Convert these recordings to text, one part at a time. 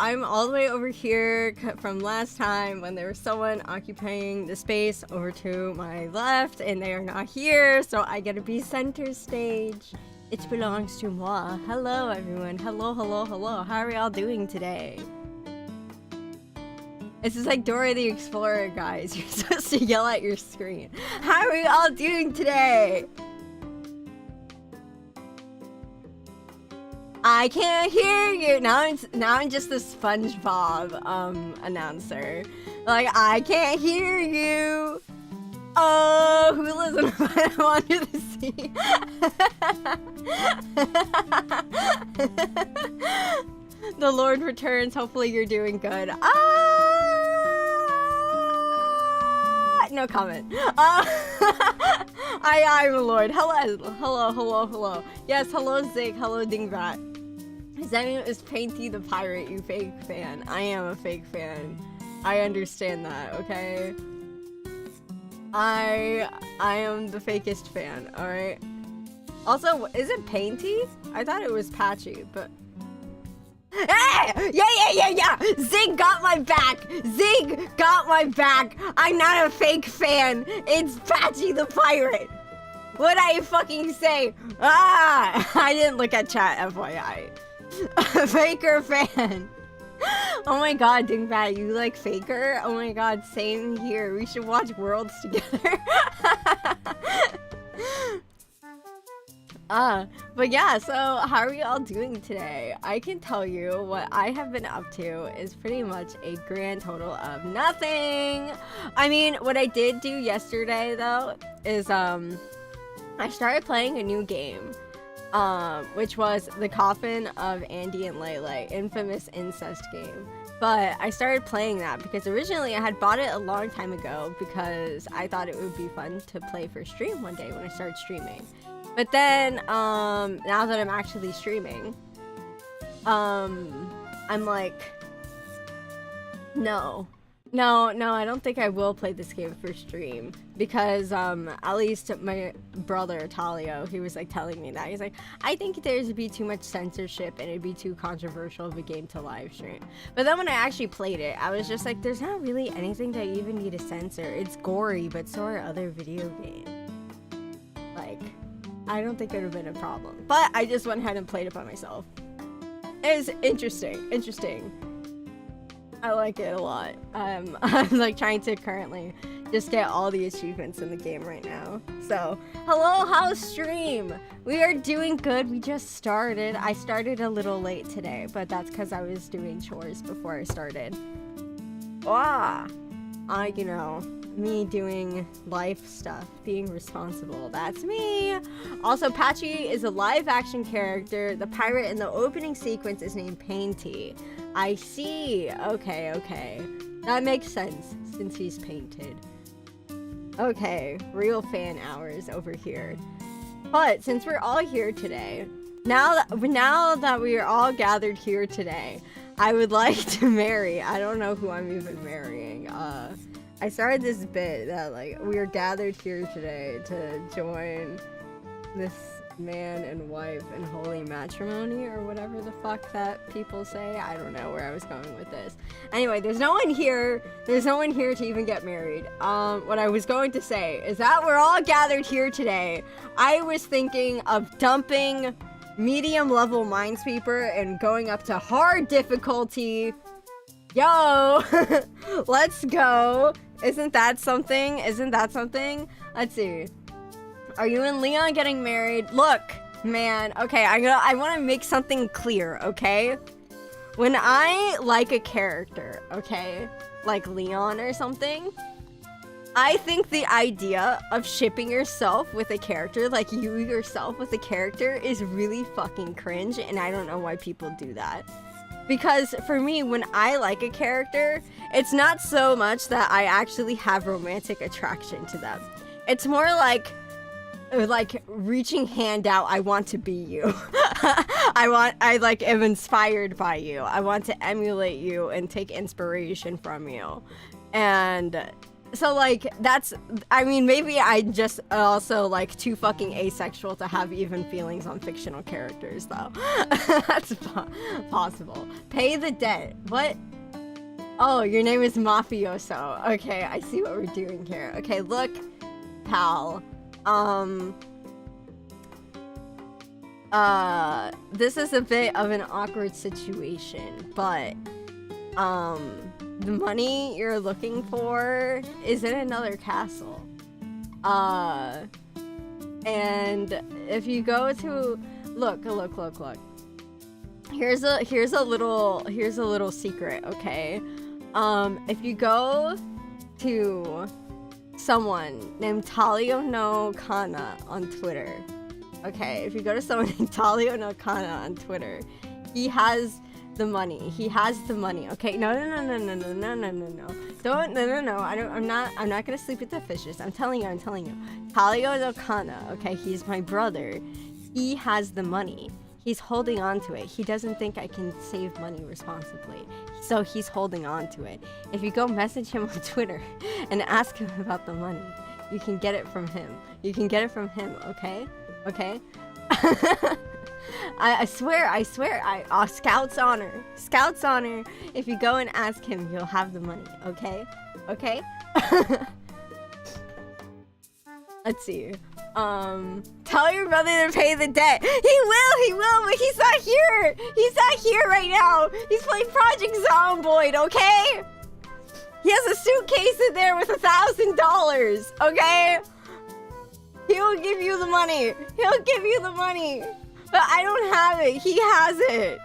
I'm all the way over here from last time when there was someone occupying the space over to my left, and they are not here, so I get to be center stage. It belongs to moi. Hello, everyone. Hello, hello, hello. How are we all doing today? This is like Dora the Explorer, guys. You're supposed to yell at your screen. How are we all doing today? I can't hear you. Now I'm just the SpongeBob announcer. Like, I can't hear you. Oh, who lives in a under the sea? The Lord returns. Hopefully you're doing good. No comment. I'm a Lord. Hello. Yes, hello Zig. Hello Dingbat. Zenu is Painty the Pirate, you fake fan. I am a fake fan. I understand that, okay? I am the fakest fan, alright? Also, is it Painty? I thought it was Patchy, but... Hey! Yeah! Zig got my back! Zig got my back! I'm not a fake fan! It's Patchy the Pirate! What'd I fucking say? I didn't look at chat, FYI. Faker fan! Oh my god, Dingbat, you like Faker? Oh my god, same here. We should watch Worlds together. But yeah, so how are we all doing today? I can tell you what I have been up to is pretty much a grand total of nothing. I mean, what I did do yesterday though is I started playing a new game, which was The Coffin of Andy and Lele, infamous incest game. But I started playing that because originally I had bought it a long time ago because I thought it would be fun to play for stream one day when I started streaming. But then, now that I'm actually streaming, I'm like, no, I don't think I will play this game for stream because, at least my brother, Talio, he was like telling me that. He's like, I think there'd be too much censorship and it'd be too controversial of a game to live stream. But then when I actually played it, I was just like, there's not really anything that you even need to censor. It's gory, but so are other video games. Like, I don't think it would have been a problem. But I just went ahead and played it by myself. It was interesting. I like it a lot. I'm like trying to currently just get all the achievements in the game right now. So, hello, how's stream? We are doing good. We just started. I started a little late today, but that's because I was doing chores before I started. You know, me doing life stuff, being responsible. That's me. Also, Patchy is a live action character. The pirate in the opening sequence is named Painty. I see. Okay. That makes sense since he's painted. Okay, real fan hours over here. But since we're all here today, now that we are all gathered here today, I would like to marry. I don't know who I'm even marrying. I started this bit that like we are gathered here today to join this man and wife in holy matrimony or whatever the fuck that people say. I don't know where I was going with this. Anyway, there's no one here to even get married. What I was going to say is that we're all gathered here today. I was thinking of dumping medium level Minesweeper and going up to hard difficulty. Yo, let's go. Isn't that something? Let's see. Are you and Leon getting married? Look, man. Okay, I want to make something clear, okay? When I like a character, okay, like Leon or something, I think the idea of shipping yourself with a character, like you yourself with a character, is really fucking cringe, and I don't know why people do that. Because for me, when I like a character, it's not so much that I actually have romantic attraction to them. It's more like reaching hand out, I want to be you. I like am inspired by you. I want to emulate you and take inspiration from you. And So, like, that's, I mean, maybe I just also, like, too fucking asexual to have even feelings on fictional characters, though. That's possible. Pay the debt. What? Oh, your name is Mafioso. Okay, I see what we're doing here. Okay, look, pal. This is a bit of an awkward situation, but, the money you're looking for is in another castle. And if you go to look. Here's a little secret, okay? If you go to someone named Talio no Kana on Twitter, okay? If you go to someone named Talio no Kana on Twitter, he has the money. He has the money. Okay. No. Don't. No. I'm not gonna sleep with the fishes. I'm telling you. Talio no Kana. Okay. He's my brother. He has the money. He's holding on to it. He doesn't think I can save money responsibly. So he's holding on to it. If you go message him on Twitter and ask him about the money, you can get it from him. Okay? Okay? I swear, Scout's honor. If you go and ask him, you'll have the money, okay? Okay? Let's see. Tell your brother to pay the debt. He will, but he's not here. He's not here right now. He's playing Project Zomboid, okay? He has a suitcase in there with $1,000, okay? He will give you the money. But I don't have it. He has it.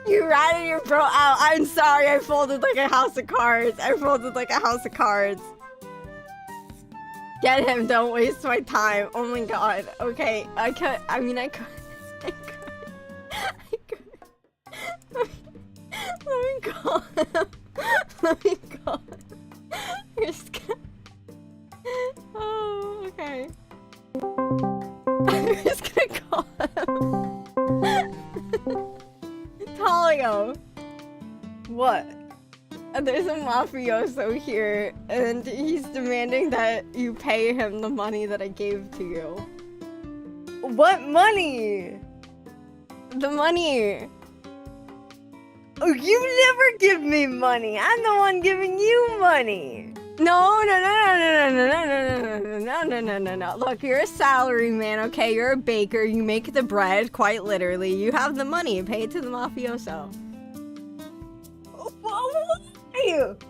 You ratted your bro out. I'm sorry. I folded like a house of cards. Get him. Don't waste my time. Oh my god. Okay. I could. Let me call him. You're scared. Oh, okay. I'm just gonna call him. Talio. What? There's a mafioso here, and he's demanding that you pay him the money that I gave to you. What money? The money. Oh, you never give me money. I'm the one giving you money. No. Look, you're a salary man, okay? You're a baker. You make the bread, quite literally. You have the money. Pay it to the mafioso.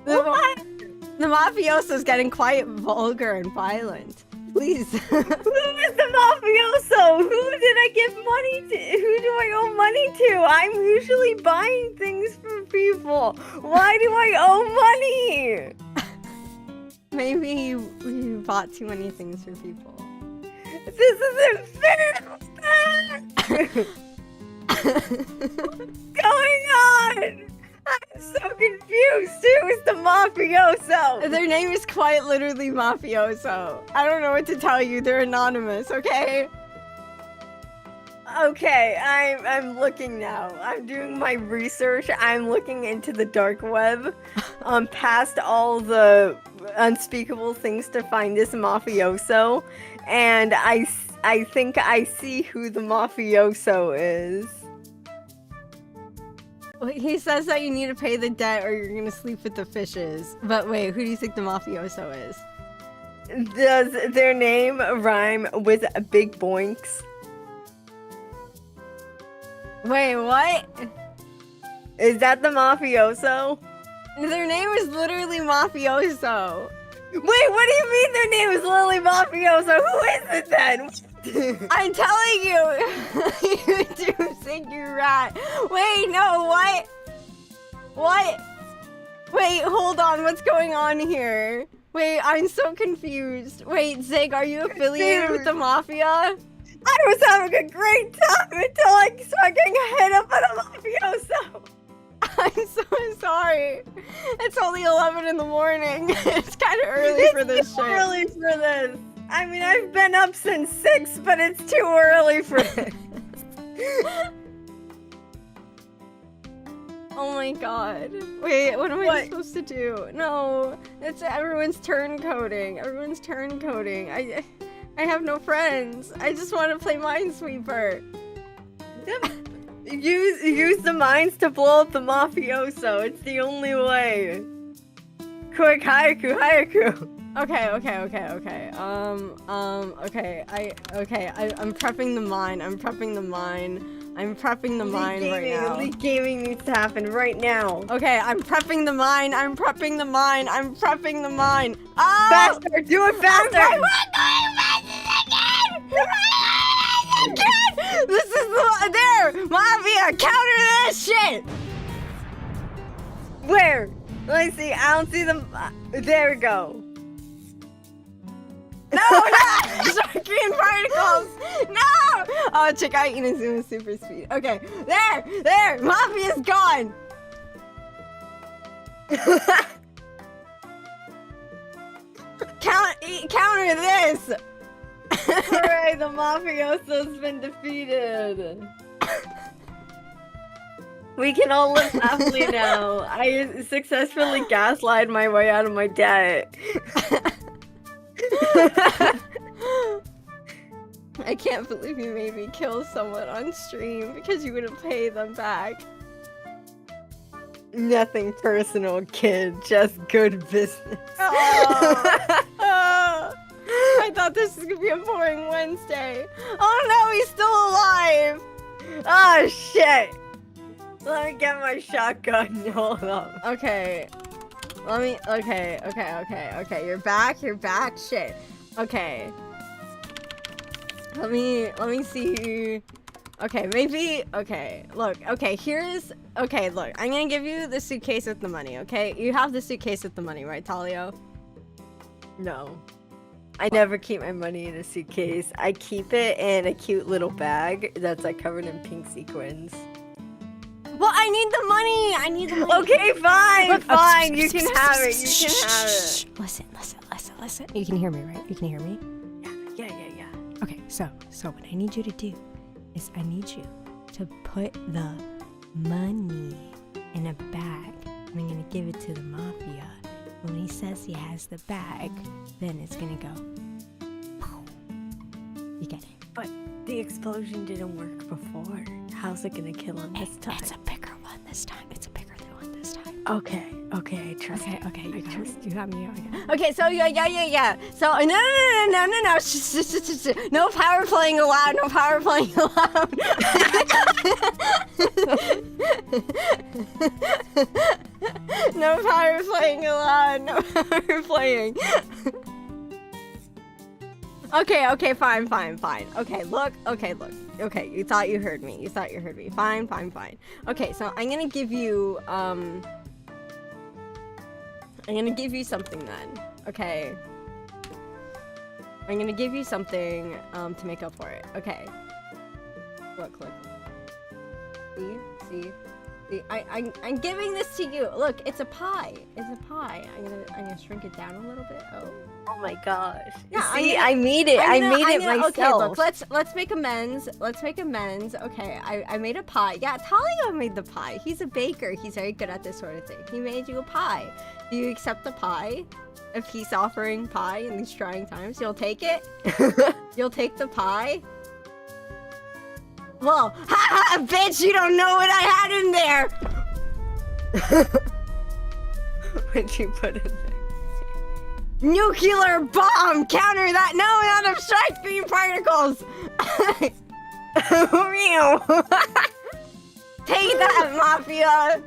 Why? The mafioso's getting quite vulgar and violent. Please. Who is the mafioso? Who did I give money to? Who do I owe money to? I'm usually buying things for people. Why do I owe money? Maybe you bought too many things for people. This isn't fair! What's going on? I'm so confused. Who is the mafioso? Their name is quite literally mafioso. I don't know what to tell you. They're anonymous, okay? Okay, I'm looking now. I'm doing my research. I'm looking into the dark web, past all the unspeakable things to find this mafioso, and I think I see who the mafioso is. He says that you need to pay the debt or you're gonna sleep with the fishes. But wait, who do you think the mafioso is? Does their name rhyme with big boinks? Wait, what? Is that the mafioso? Their name is literally mafioso. Wait, what do you mean their name is literally mafioso? Who is it then? I'm telling you! You do think you're rat. Wait, no, what? What? Wait, hold on, what's going on here? Wait, I'm so confused. Wait, Zig, are you affiliated with the mafia? I was having a great time until I started getting hit up by the mafioso. I'm so sorry. It's only 11 in the morning. It's kind of early for this shit. It's early for this. I mean, I've been up since 6, but it's too early for this. Oh my god. Wait, what am I supposed to do? No, it's everyone's turn coding. Everyone's turn coding. I have no friends. I just want to play Minesweeper. Use the mines to blow up the mafioso. It's the only way. Quick, Hayaku. Okay. I'm prepping the mine. I'm prepping the mine right now. Elite gaming needs to happen right now. Okay, I'm prepping the mine. Oh! Faster! Do it faster! This is there! Mafia, counter this shit! Where? Let me see. I don't see them. There we go. No! Start green particles! No! Oh, check out Inazuma's super speed. Okay, there! Mafia's gone! Counter this! Hooray, the mafioso's been defeated. We can all live happily now. I successfully gaslighted my way out of my debt. I can't believe you made me kill someone on stream because you wouldn't pay them back. Nothing personal, kid. Just good business. I thought this was gonna be a boring Wednesday. Oh no, he's still alive! Oh shit! Let me get my shotgun. Hold up. Okay. Okay. You're back. Shit. Okay. Let me see. Okay, maybe. Okay, look. Okay, look. I'm gonna give you the suitcase with the money. Okay, you have the suitcase with the money, right, Talio? No. I never keep my money in a suitcase. I keep it in a cute little bag that's like covered in pink sequins. Well, I need the money. Okay, fine. You can have it. Listen. You can hear me, right? You can hear me? Yeah. Okay, so what I need you to do is I need you to put the money in a bag. And I'm gonna give it to the mafia. When he says he has the bag, then it's gonna go. You get it? But the explosion didn't work before. How's it gonna kill him this time? It's a bigger one this time. Okay, I trust you. Okay, you got me. Okay, so yeah. So no. No power playing allowed. No power playing allowed. Okay, fine. Okay, look. Okay, you thought you heard me. Fine. Okay, so I'm gonna give you something then. Okay. I'm gonna give you something to make up for it. Okay. Look. See? I'm giving this to you. Look, it's a pie. I'm gonna shrink it down a little bit. Oh my gosh. Yeah, see, I made it. I made it myself. Okay, look, let's make amends. Okay, I made a pie. Yeah, Talio made the pie. He's a baker. He's very good at this sort of thing. He made you a pie. Do you accept the pie? If he's offering pie in these trying times, you'll take it? You'll take the pie? Well, ha, bitch, you don't know what I had in there! What'd you put in there? Nuclear bomb! Counter that! No, not abstract beam particles! Take that, Mafia!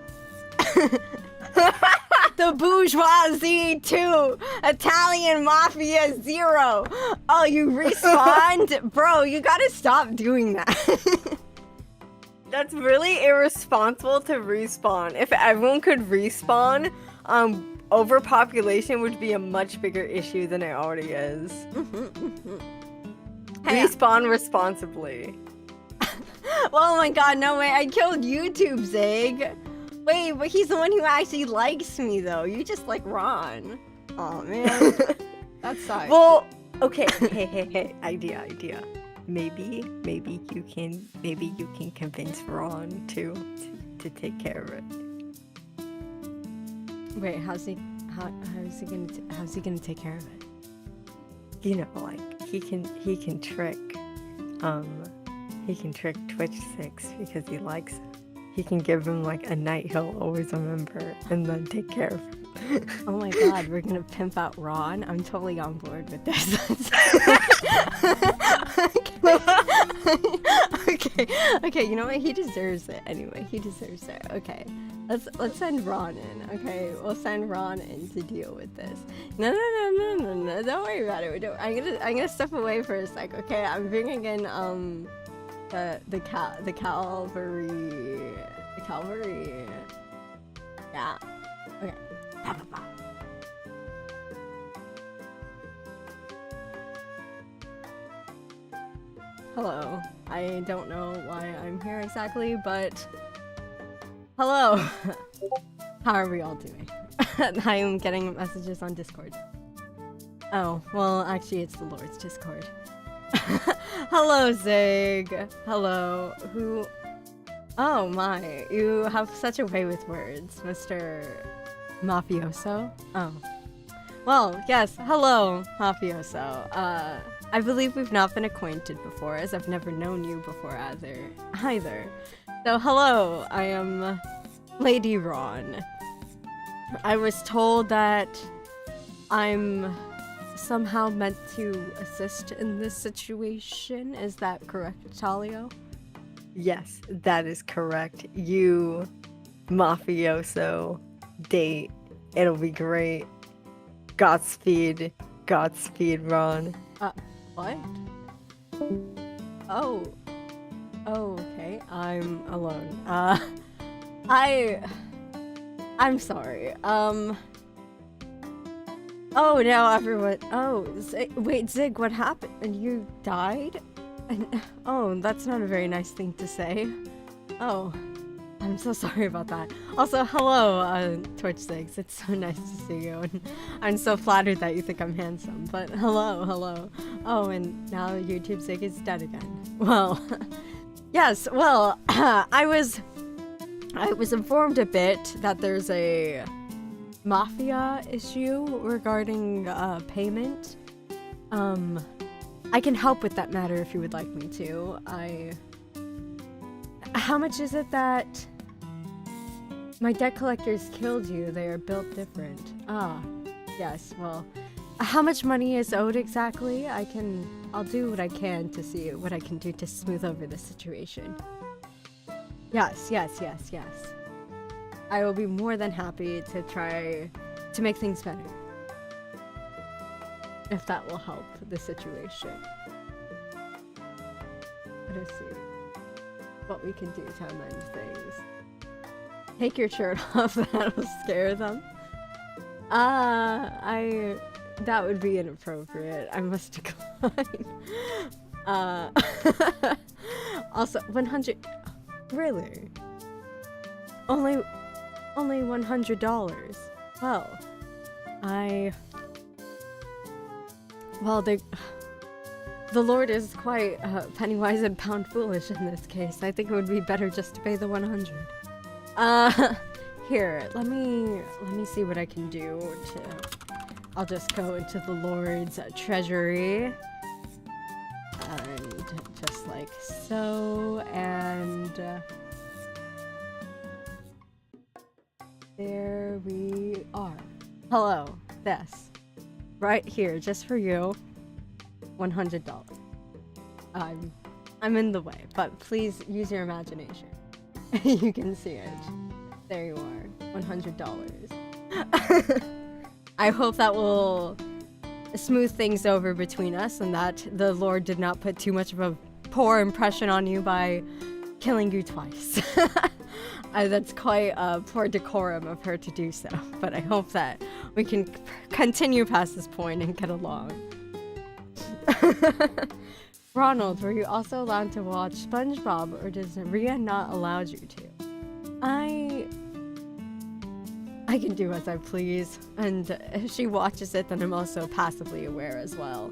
The bourgeoisie 2, Italian Mafia 0. Oh, you respawned? Bro, you gotta stop doing that. That's really irresponsible to respawn. If everyone could respawn, overpopulation would be a much bigger issue than it already is. Respawn responsibly. Oh my god, no way, I killed YouTube Zig. Wait, but he's the one who actually likes me, though. You just like Ron. Oh man, that sucks. Well, okay. Hey, idea. Maybe you can convince Ron to take care of it. Wait, how's he gonna take care of it? You know, like he can trick Twitch 6 because he likes it. He can give him like a night he'll always remember and then take care of him. Oh my god, we're gonna pimp out Ron. I'm totally on board with this. Okay, you know what? He deserves it anyway. He deserves it. Okay. Let's send Ron in. Okay, we'll send Ron in to deal with this. No. Don't worry about it. I'm gonna step away for a sec. Okay, I'm bringing in the cavalry. The cavalry. Yeah. Okay. Hello. I don't know why I'm here exactly, but hello. How are we all doing? I am getting messages on Discord. Oh, well, actually, it's the Lord's Discord. Hello, Zig. Hello. Who? Oh my, you have such a way with words, Mr. Mafioso. Oh. Well, yes, hello, Mafioso. I believe we've not been acquainted before, as I've never known you before either. So hello, I am Lady Ron. I was told that I'm somehow meant to assist in this situation. Is that correct, Talio? Yes, that is correct. You, Mafioso, date. It'll be great. Godspeed, Ron. What? Oh, okay. I'm alone. I'm sorry. Oh, now everyone. Oh, wait, Zig, what happened? And you died? Oh, that's not a very nice thing to say. Oh, I'm so sorry about that. Also, hello, Twitch Zigs. It's so nice to see you, and I'm so flattered that you think I'm handsome. But hello. Oh, and now YouTube Zig is dead again. Well, yes. Well, I was informed a bit that there's a mafia issue regarding payment. I can help with that matter if you would like me to. How much is it that my debt collectors killed you? They are built different. Ah, yes, well, how much money is owed exactly? I'll do what I can to see what I can do to smooth over the situation. Yes. I will be more than happy to try to make things better. If that will help the situation. Let us see what we can do to amend things. Take your shirt off, that'll scare them. That would be inappropriate. I must decline. Also, 100. Really? Only $100. Well, the Lord is quite penny-wise and pound-foolish in this case. I think it would be better just to pay the 100. Here, let me see what I can do I'll just go into the Lord's treasury. And just like so, and there we are. Hello, this. Right here, just for you. $100. I'm in the way, but please use your imagination. You can see it. There you are. $100. I hope that will smooth things over between us and that the Lord did not put too much of a poor impression on you by killing you twice. That's quite poor decorum of her to do so, but I hope that we can continue past this point and get along. Ronald, were you also allowed to watch SpongeBob, or does Ria not allow you to? I can do as I please, and if she watches it, then I'm also passively aware as well.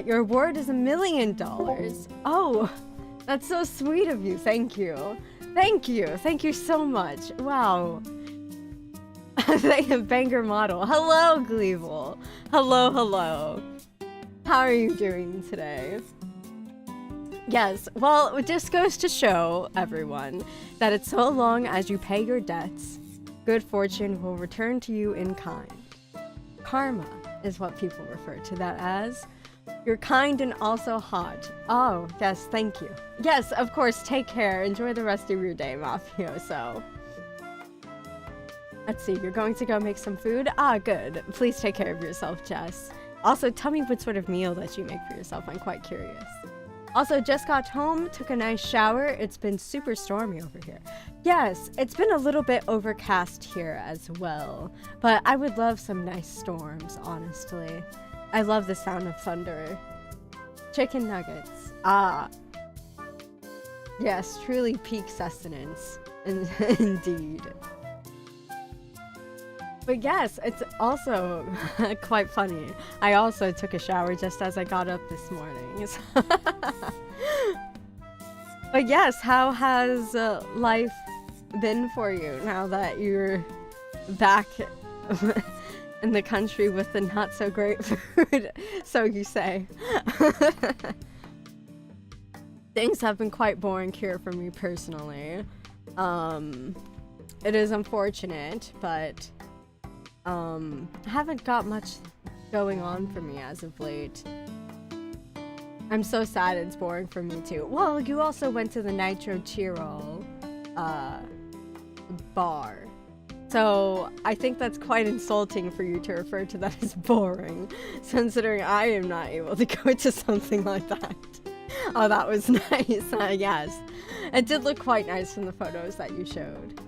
Your award is $1 million. Oh, that's so sweet of you. Thank you. Thank you so much. Wow. Banger model. Hello, Gleeble. Hello, hello. How are you doing today? Yes, well, it just goes to show everyone that it's so long as you pay your debts, good fortune will return to you in kind. Karma is what people refer to that as. You're kind and also hot. Oh, yes, thank you. Yes, of course, take care. Enjoy the rest of your day, Mafioso. Let's see, you're going to go make some food? Ah, good. Please take care of yourself, Jess. Also, tell me what sort of meal that you make for yourself. I'm quite curious. Also, just got home, took a nice shower. It's been super stormy over here. Yes, it's been a little bit overcast here as well. But I would love some nice storms, honestly. I love the sound of thunder. Chicken nuggets. Ah. Yes, truly peak sustenance. Indeed. But yes, it's also quite funny. I also took a shower just as I got up this morning. But yes, how has life been for you now that you're back in the country with the not so great food, so you say? Things have been quite boring here for me personally. It is unfortunate, but I haven't got much going on for me as of late. I'm so sad it's boring for me too. Well, you also went to the Nitro Chiro bar. So I think that's quite insulting for you to refer to that as boring, considering I am not able to go to something like that. Oh, that was nice, yes. It did look quite nice from the photos that you showed.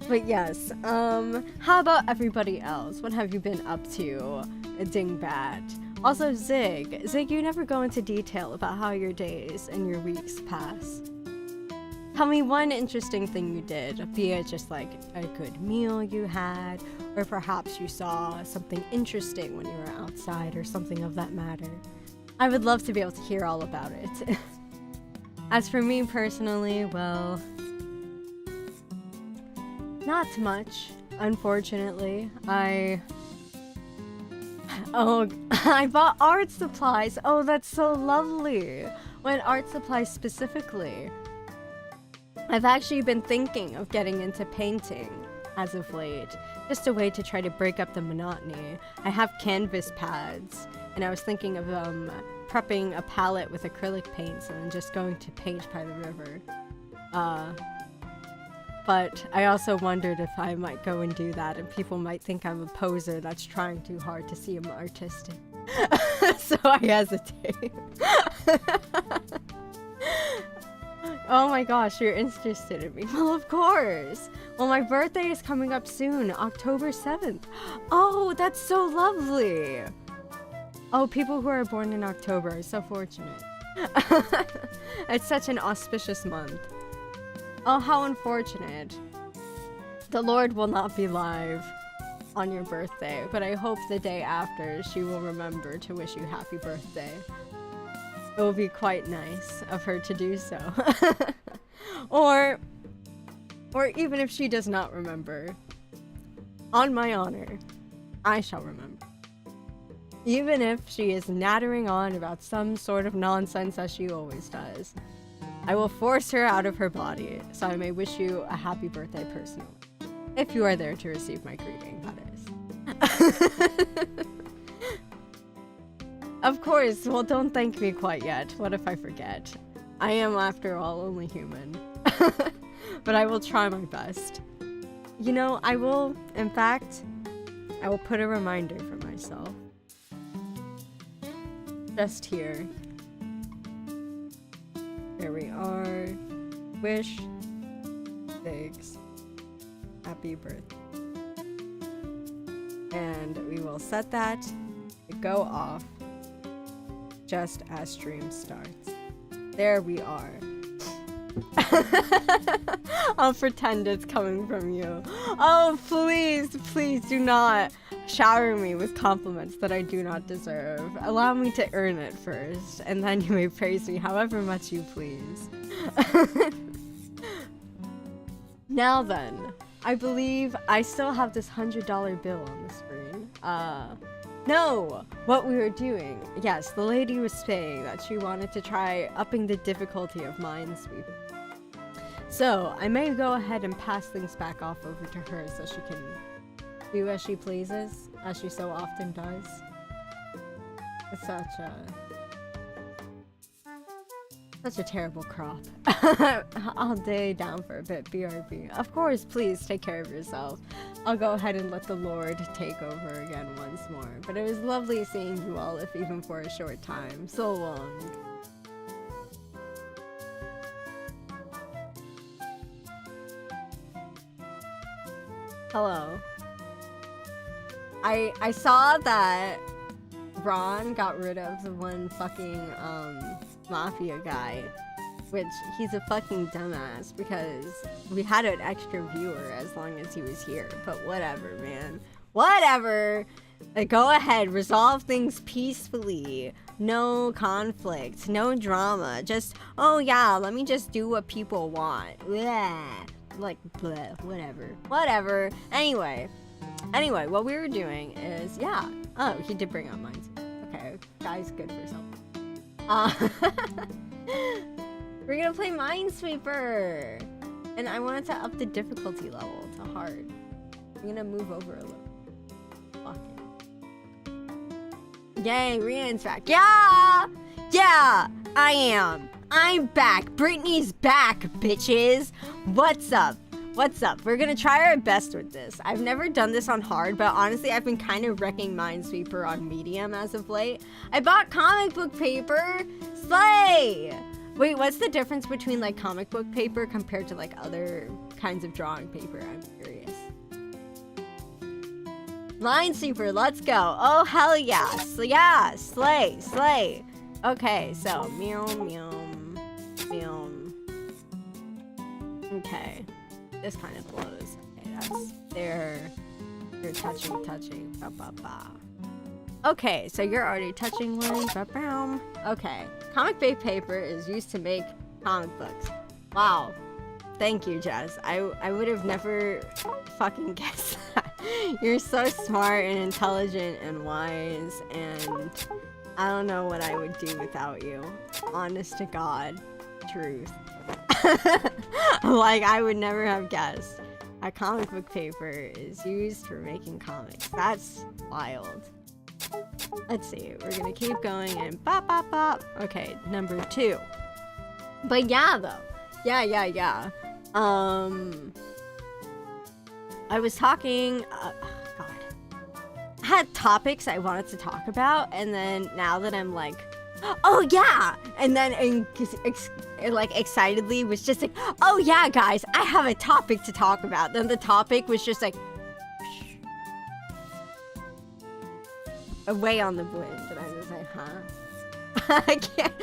But yes, how about everybody else? What have you been up to, Dingbat? Also, Zig, you never go into detail about how your days and your weeks pass. Tell me one interesting thing you did, be it just like a good meal you had, or perhaps you saw something interesting when you were outside or something of that matter. I would love to be able to hear all about it. As for me personally, well, not much, unfortunately. I bought art supplies. Oh, that's so lovely. What art supplies specifically? I've actually been thinking of getting into painting as of late. Just a way to try to break up the monotony. I have canvas pads, and I was thinking of prepping a palette with acrylic paints and then just going to paint by the river. But I also wondered if I might go and do that and people might think I'm a poser that's trying too hard to seem artistic. So I hesitate. Oh my gosh, you're interested in me. Well, of course. Well, my birthday is coming up soon, October 7th. Oh, that's so lovely. Oh, people who are born in October are so fortunate. It's such an auspicious month. Oh, how unfortunate. The Lord will not be live on your birthday, but I hope the day after she will remember to wish you happy birthday. It will be quite nice of her to do so. Or even if she does not remember, on my honor, I shall remember. Even if she is nattering on about some sort of nonsense as she always does, I will force her out of her body, so I may wish you a happy birthday personally. If you are there to receive my greeting, that is. Of course, well, don't thank me quite yet. What if I forget? I am, after all, only human. But I will try my best. You know, I will put a reminder for myself. Just here. Here we are. Wish Biggs happy birthday. And we will set that to go off just as stream starts. There we are. I'll pretend it's coming from you. Oh, please, please do not shower me with compliments that I do not deserve. Allow me to earn it first, and then you may praise me however much you please. Now then, I believe I still have this $100 bill on the screen. No! What we were doing. Yes, the lady was saying that she wanted to try upping the difficulty of Minesweeper. So, I may go ahead and pass things back off over to her so she can do as she pleases, as she so often does. It's such a terrible crop. I'll day down for a bit, BRB. Of course, please take care of yourself. I'll go ahead and let the Lord take over again once more. But it was lovely seeing you all, if even for a short time. So long. Hello. I saw that Ron got rid of the one fucking mafia guy, which he's a fucking dumbass because we had an extra viewer as long as he was here. But whatever, man. Whatever. Go ahead, resolve things peacefully. No conflict, no drama. Just, oh yeah, let me just do what people want. Blah. Like, blah, whatever. Anyway, what we were doing is, yeah. Oh, he did bring up mine. Okay, guy's good for something. We're gonna play Minesweeper, and I wanted to up the difficulty level to hard. I'm gonna move over a little. Fuck it. Yay, Rian's back. Yeah, I am. I'm back. Brittany's back, bitches. What's up? We're gonna try our best with this. I've never done this on hard, but honestly, I've been kind of wrecking Minesweeper on medium as of late. I bought comic book paper. Slay! Wait, what's the difference between like comic book paper compared to like other kinds of drawing paper? I'm curious. Minesweeper, let's go. Oh, hell yeah. Yeah, slay. Okay, so meow. Okay. This kind of blows. Okay, that's they're touching. Ba. Okay, so you're already touching one. Ba. Okay. Comic book paper is used to make comic books. Wow. Thank you, Jess. I would have never fucking guessed that. You're so smart and intelligent and wise, and I don't know what I would do without you. Honest to God. Truth. Like, I would never have guessed that comic book paper is used for making comics. That's wild. Let's see. We're gonna keep going and bop. Okay, number 2. But yeah, though. Yeah. I was talking... God. I had topics I wanted to talk about, and then now that I'm like... Oh yeah! And then like excitedly was just like, oh yeah, guys, I have a topic to talk about. Then the topic was just like away on the wind, and I was like, huh? I can't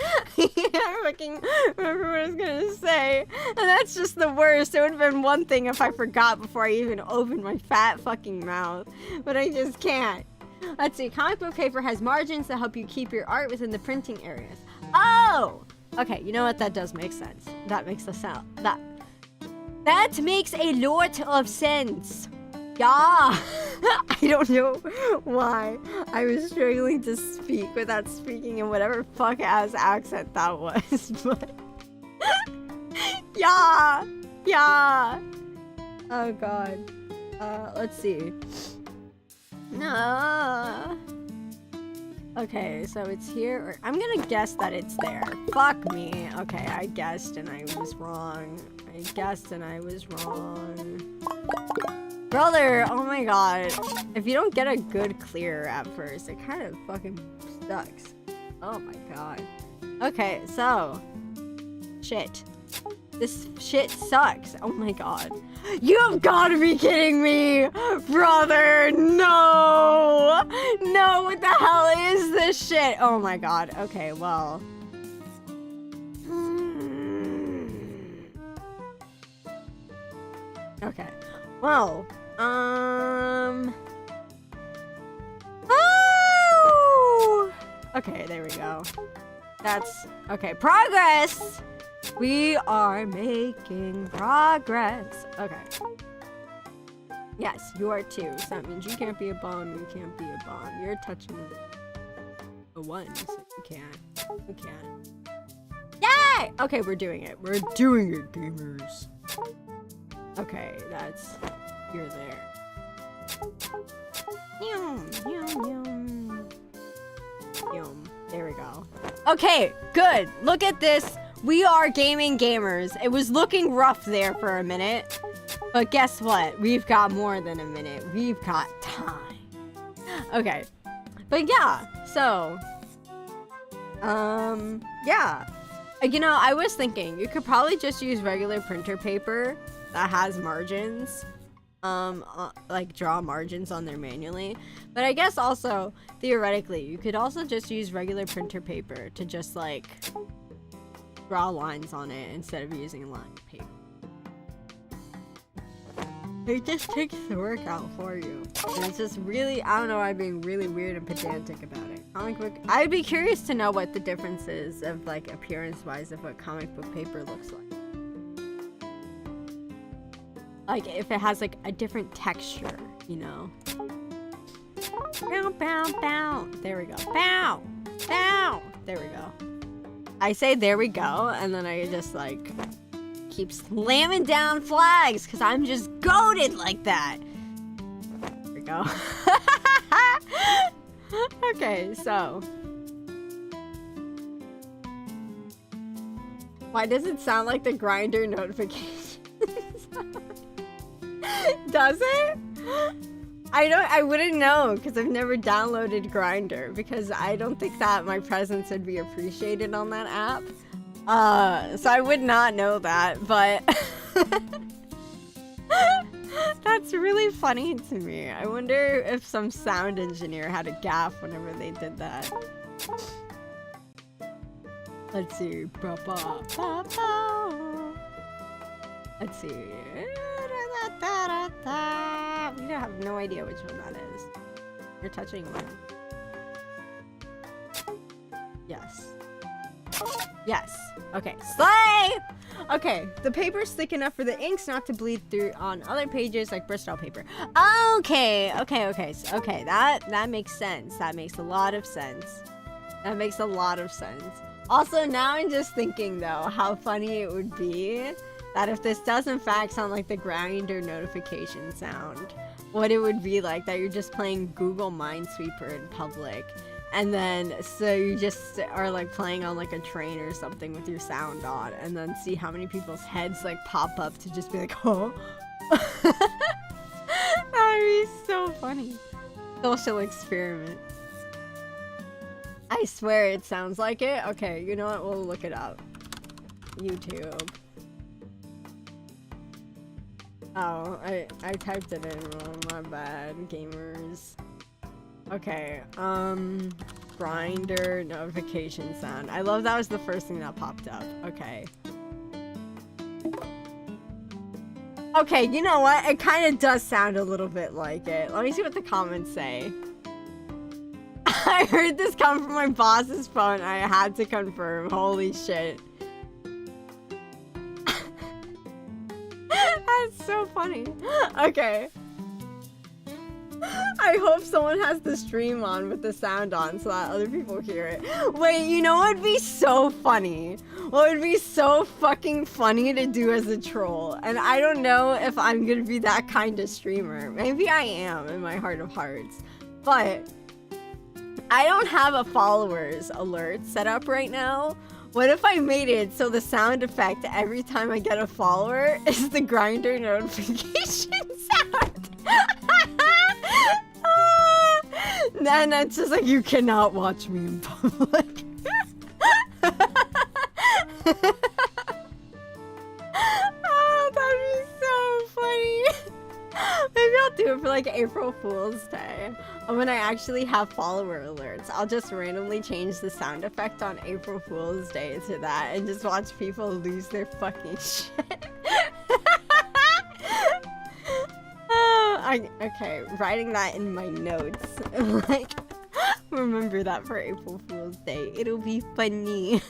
fucking remember what I was gonna say. And that's just the worst. It would have been one thing if I forgot before I even opened my fat fucking mouth. But I just can't. Let's see. Comic book paper has margins to help you keep your art within the printing areas. Oh! Okay, you know what? That does make sense. That makes a sound. That makes a lot of sense. Yeah! I don't know why I was struggling to speak without speaking in whatever fuck-ass accent that was, but... Yeah! Oh god. Let's see. No. Okay, so it's here, or I'm gonna guess that it's there. Fuck me. Okay, I guessed and I was wrong. Brother, oh my god. If you don't get a good clear at first, it kind of fucking sucks. Oh my god. Okay, so. Shit. This shit sucks. Oh my god. You've gotta be kidding me! Brother, no! No, what the hell is this shit? Oh my god. Okay, well. Okay. Well, oh! Okay, there we go. That's, okay, progress! We are making progress. Okay. Yes, you are too. So that means you can't be a bomb. You can't be a bomb. You're touching the one, so you can't. You can't. Yay! Okay, we're doing it. We're doing it, gamers. Okay, that's... You're there. Yum, yum, yum. Yum. There we go. Okay, good. Look at this. We are gaming gamers. It was looking rough there for a minute. But guess what? We've got more than a minute. We've got time. Okay. But yeah, so... yeah. You know, I was thinking, you could probably just use regular printer paper that has margins. Like draw margins on there manually. But I guess also, theoretically, you could also just use regular printer paper to just like draw lines on it instead of using line paper. It just takes the work out for you. And it's just really, I don't know, I'm being really weird and pedantic about it. Comic book, I'd be curious to know what the difference is of like appearance-wise of what comic book paper looks like. Like if it has like a different texture, you know? Bow, bow, bow. There we go. Bow, bow. There we go. I say there we go, and then I just like keep slamming down flags because I'm just goated like that. There we go. Okay, so. Why does it sound like the grinder notification? Does it? I wouldn't know because I've never downloaded Grindr because I don't think that my presence would be appreciated on that app. So I would not know that, but that's really funny to me. I wonder if some sound engineer had a gaffe whenever they did that. Let's see. Let's see. We have no idea which one that is. You're touching one. Yes. Yes. Okay. Slay! Okay. The paper's thick enough for the inks not to bleed through on other pages like Bristol paper. Okay. Okay. That makes sense. That makes a lot of sense. That makes a lot of sense. Also, now I'm just thinking though how funny it would be that if this does in fact sound like the grinder notification sound, what it would be like that you're just playing Google Minesweeper in public, and then so you just are like playing on like a train or something with your sound on, and then see how many people's heads like pop up to just be like, huh? That would be so funny. Social experiment. I swear it sounds like it. Okay, you know what? We'll look it up. YouTube. Oh, I typed it in wrong, my bad, gamers. Okay, grinder notification sound. I love that was the first thing that popped up. Okay. Okay, you know what? It kind of does sound a little bit like it. Let me see what the comments say. I heard this come from my boss's phone. I had to confirm. Holy shit. That's so funny. Okay. I hope someone has the stream on with the sound on so that other people hear it. Wait, you know what would be so funny? What would be so fucking funny to do as a troll? And I don't know if I'm gonna be that kind of streamer. Maybe I am in my heart of hearts. But I don't have a followers alert set up right now. What if I made it so the sound effect every time I get a follower is the grinder notification sound? Then it's just like, you cannot watch me in public. Oh, that'd be so funny. Maybe I'll do it for like April Fool's Day. When I actually have follower alerts, I'll just randomly change the sound effect on April Fool's Day to that and just watch people lose their fucking shit. Okay, writing that in my notes. Like, remember that for April Fool's Day. It'll be funny.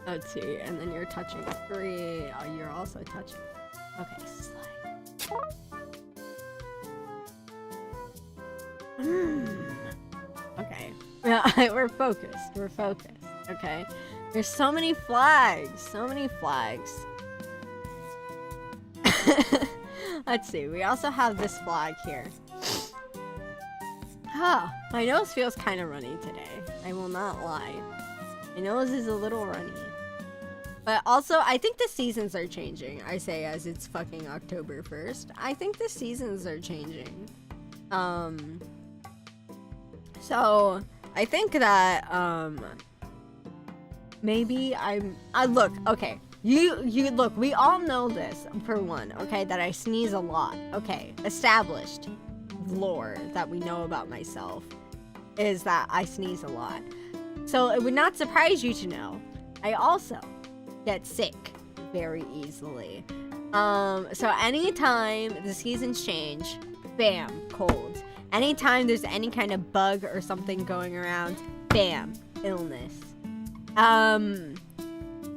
Let's see, and then you're touching 3. Oh, you're also touching Okay, slide. Okay. Yeah, we're focused. We're focused. Okay. There's so many flags. So many flags. Let's see. We also have this flag here. Ah, my nose feels kind of runny today. I will not lie. My nose is a little runny. But also, I think the seasons are changing. I say as it's fucking October 1st. I think the seasons are changing. So, I think that, maybe I look, okay. You look, we all know this, for one, okay, that I sneeze a lot. Okay, established lore that we know about myself is that I sneeze a lot. So it would not surprise you to know I also get sick very easily. So anytime the seasons change, bam, colds. Anytime there's any kind of bug or something going around, bam, illness.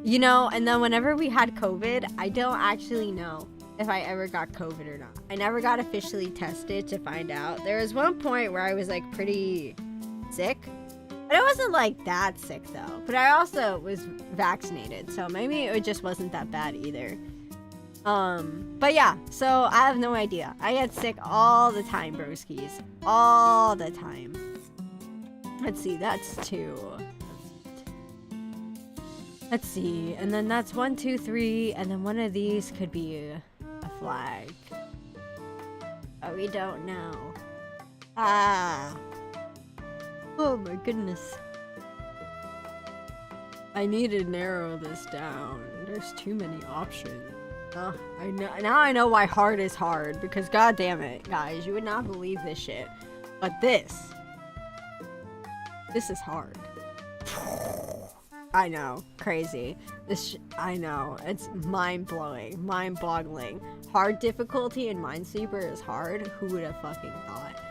You know, and then whenever we had COVID, I don't actually know if I ever got COVID or not. I never got officially tested to find out. There was one point where I was like pretty sick, but I wasn't like that sick though. But I also was vaccinated, so maybe it just wasn't that bad either. But yeah, so I have no idea. I get sick all the time, broskies. All the time. Let's see, that's 2. Let's see, and then that's 1, 2, 3, and then one of these could be a flag. Oh, we don't know. Ah. Oh my goodness. I need to narrow this down. There's too many options. Oh, I know. Now I know why hard is hard, because god damn it, guys, you would not believe this shit. But this is hard. I know, crazy. I know, it's mind-blowing, mind-boggling. Hard difficulty in Minesweeper is hard. Who would have fucking thought?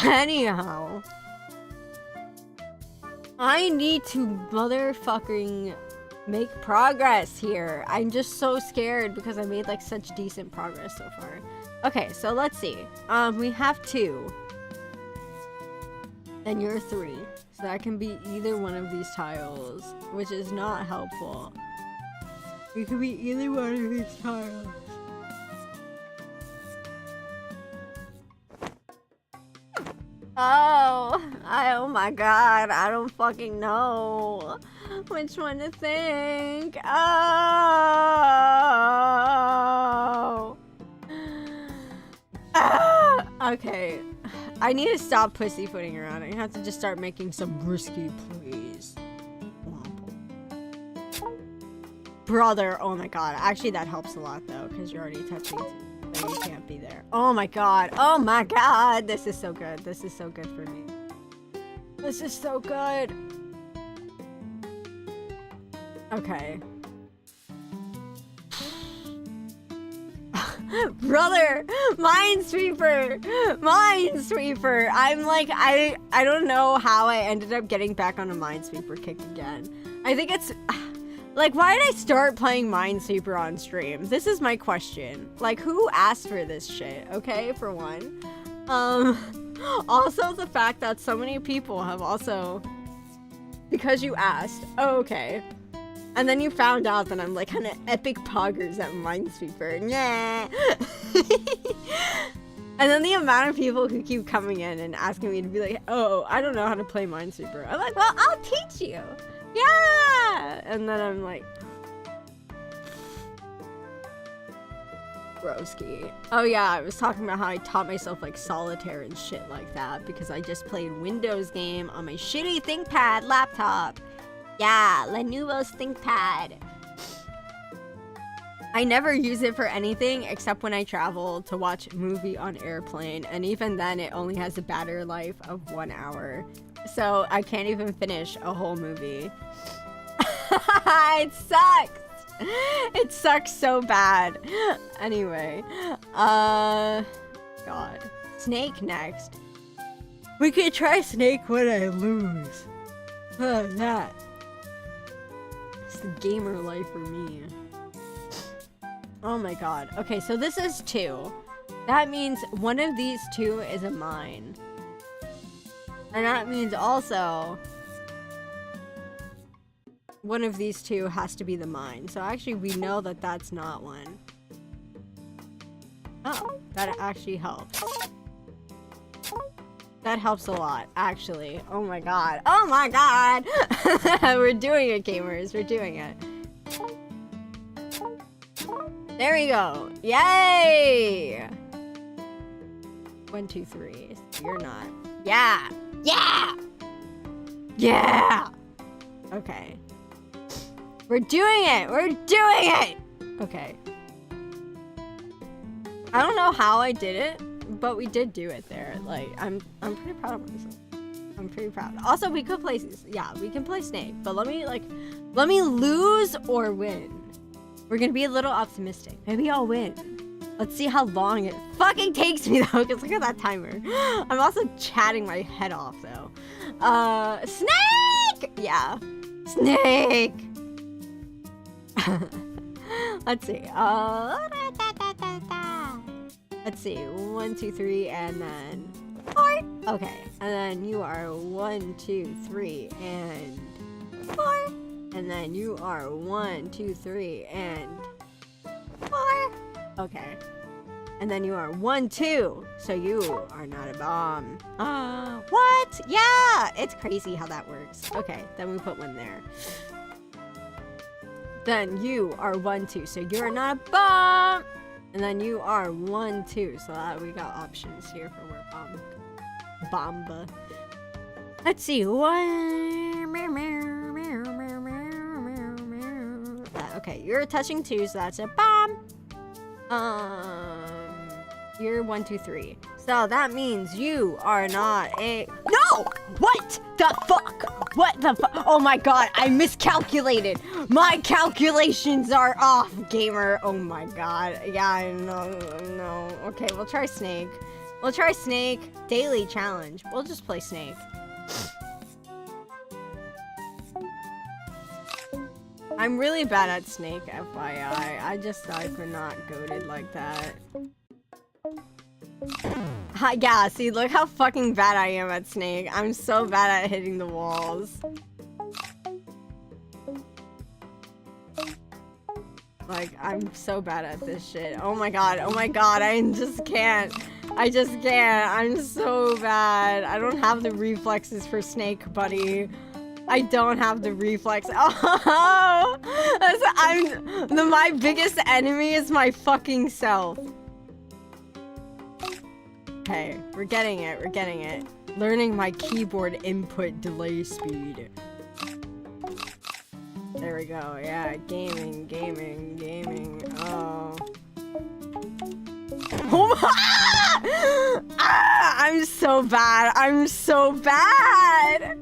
Anyhow, I need to motherfucking make progress here. I'm just so scared because I made like such decent progress so far. Okay, so let's see. We have 2. And you're 3. So that can be either one of these tiles, which is not helpful. It could be either one of these tiles. Oh my god, I don't fucking know which one to think. Oh. Okay. I need to stop pussyfooting around. I have to just start making some brisky, please. Brother, oh my god. Actually, that helps a lot though, because you're already touching, so you can't be there. Oh my god. Oh my god. This is so good. This is so good for me. This is so good. Okay. Brother, Minesweeper, Minesweeper. I'm like, I don't know how I ended up getting back on a Minesweeper kick again. I think it's like, why did I start playing Minesweeper on stream? This is my question. Like, who asked for this shit? Okay, for one. Also the fact that so many people have also, because you asked. Oh, okay. And then you found out that I'm like kind of epic poggers at Minesweeper. Nah. And then the amount of people who keep coming in and asking me to be like, oh, I don't know how to play Minesweeper. I'm like, well, I'll teach you. Yeah. And then I'm like, broski. Oh yeah, I was talking about how I taught myself like solitaire and shit like that because I just played Windows game on my shitty ThinkPad laptop. Yeah, Lenovo's ThinkPad. I never use it for anything except when I travel to watch a movie on airplane, and even then it only has a battery life of 1 hour. So I can't even finish a whole movie. It sucks! It sucks so bad. Anyway, God. Snake next. We could try Snake when I lose. That. It's the gamer life for me. Oh my god. Okay, so this is 2. That means one of these 2 is a mine. And that means also one of these 2 has to be the mine. So actually we know that that's not one. Oh, that actually helps. That helps a lot, actually. Oh my god. Oh my god! We're doing it, gamers. We're doing it. There we go. Yay! 1, 2, 3. You're not. Yeah! Yeah! Yeah! Okay. We're doing it! We're doing it! Okay. I don't know how I did it, but we did do it there. Like, I'm pretty proud of myself. I'm pretty proud. Also, we could play, yeah, we can play Snake, but let me lose or win. We're gonna be a little optimistic. Maybe I'll win. Let's see how long it fucking takes me though, because look at that timer. I'm also chatting my head off though. Snake! Yeah. Snake! Let's see. Let's see. 1, 2, 3, and then 4. Okay. And then you are 1, 2, 3, and 4. And then you are 1, 2, 3, and 4. Okay. And then you are 1, 2. So you are not a bomb. What? Yeah! It's crazy how that works. Okay, then we put 1 there. Then you are 1, 2. So you're not a bomb! And then you are 1, 2. So that we got options here for where bomba. Let's see. 1. Okay, you're touching 2, so that's a bomb. You're 1, 2, 3. So that means you are not a... No! What the fuck? What the fuck? Oh my god, I miscalculated. My calculations are off, gamer. Oh my god. Yeah, I know. No. Okay, we'll try Snake. We'll try Snake. Daily challenge. We'll just play Snake. I'm really bad at Snake, FYI. I just thought I could not goated like that. Yeah, see, look how fucking bad I am at Snake. I'm so bad at hitting the walls. Like, I'm so bad at this shit. Oh my god, I just can't. I just can't. I'm so bad. I don't have the reflexes for Snake, buddy. I don't have the reflex. Oh, my biggest enemy is my fucking self. Okay, we're getting it. We're getting it. Learning my keyboard input delay speed. There we go. Yeah, gaming. Oh. I'm so bad. I'm so bad.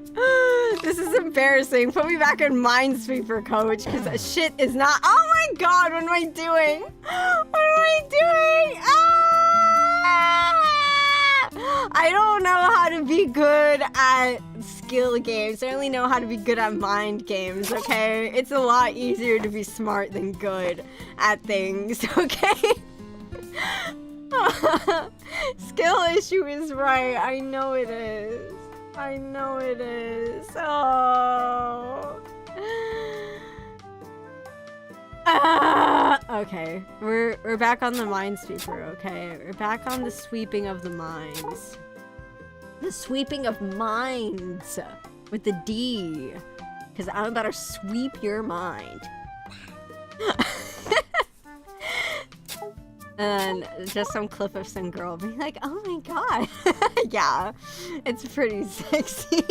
This is embarrassing. Put me back in Minesweeper, coach, because shit is not... Oh my god, what am I doing? What am I doing? I don't know how to be good at skill games. I only know how to be good at mind games, okay? It's a lot easier to be smart than good at things, okay? Skill issue is right. I know it is. I know it is. Oh. Okay, we're back on the Minesweeper, okay? We're back on the sweeping of the mines. The sweeping of minds with the D. Because I'm about to sweep your mind. And just some clip of some girl being like, oh my god. Yeah, it's pretty sexy.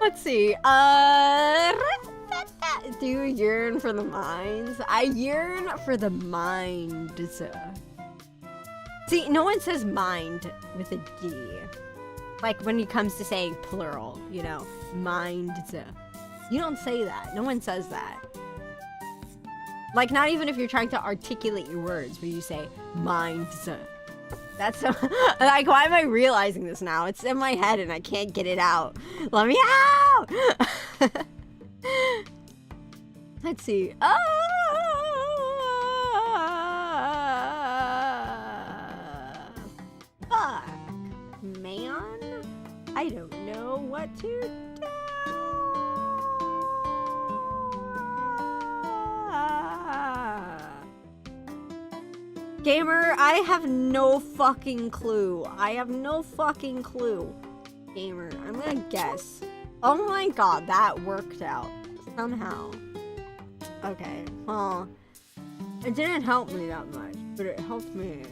Let's see. Do you yearn for the mines? I yearn for the minds. See, no one says mind with a D. Like when it comes to saying plural, you know, minds. You don't say that. No one says that. Like, not even if you're trying to articulate your words, where you say minds. That's so, like, why am I realizing this now? It's in my head and I can't get it out. Let me out! Let's see. Fuck, man. I don't know what to do. Gamer, I have no fucking clue. I have no fucking clue. Gamer, I'm gonna guess. Oh my god, that worked out. Somehow. Okay, well, it didn't help me that much, but it helped me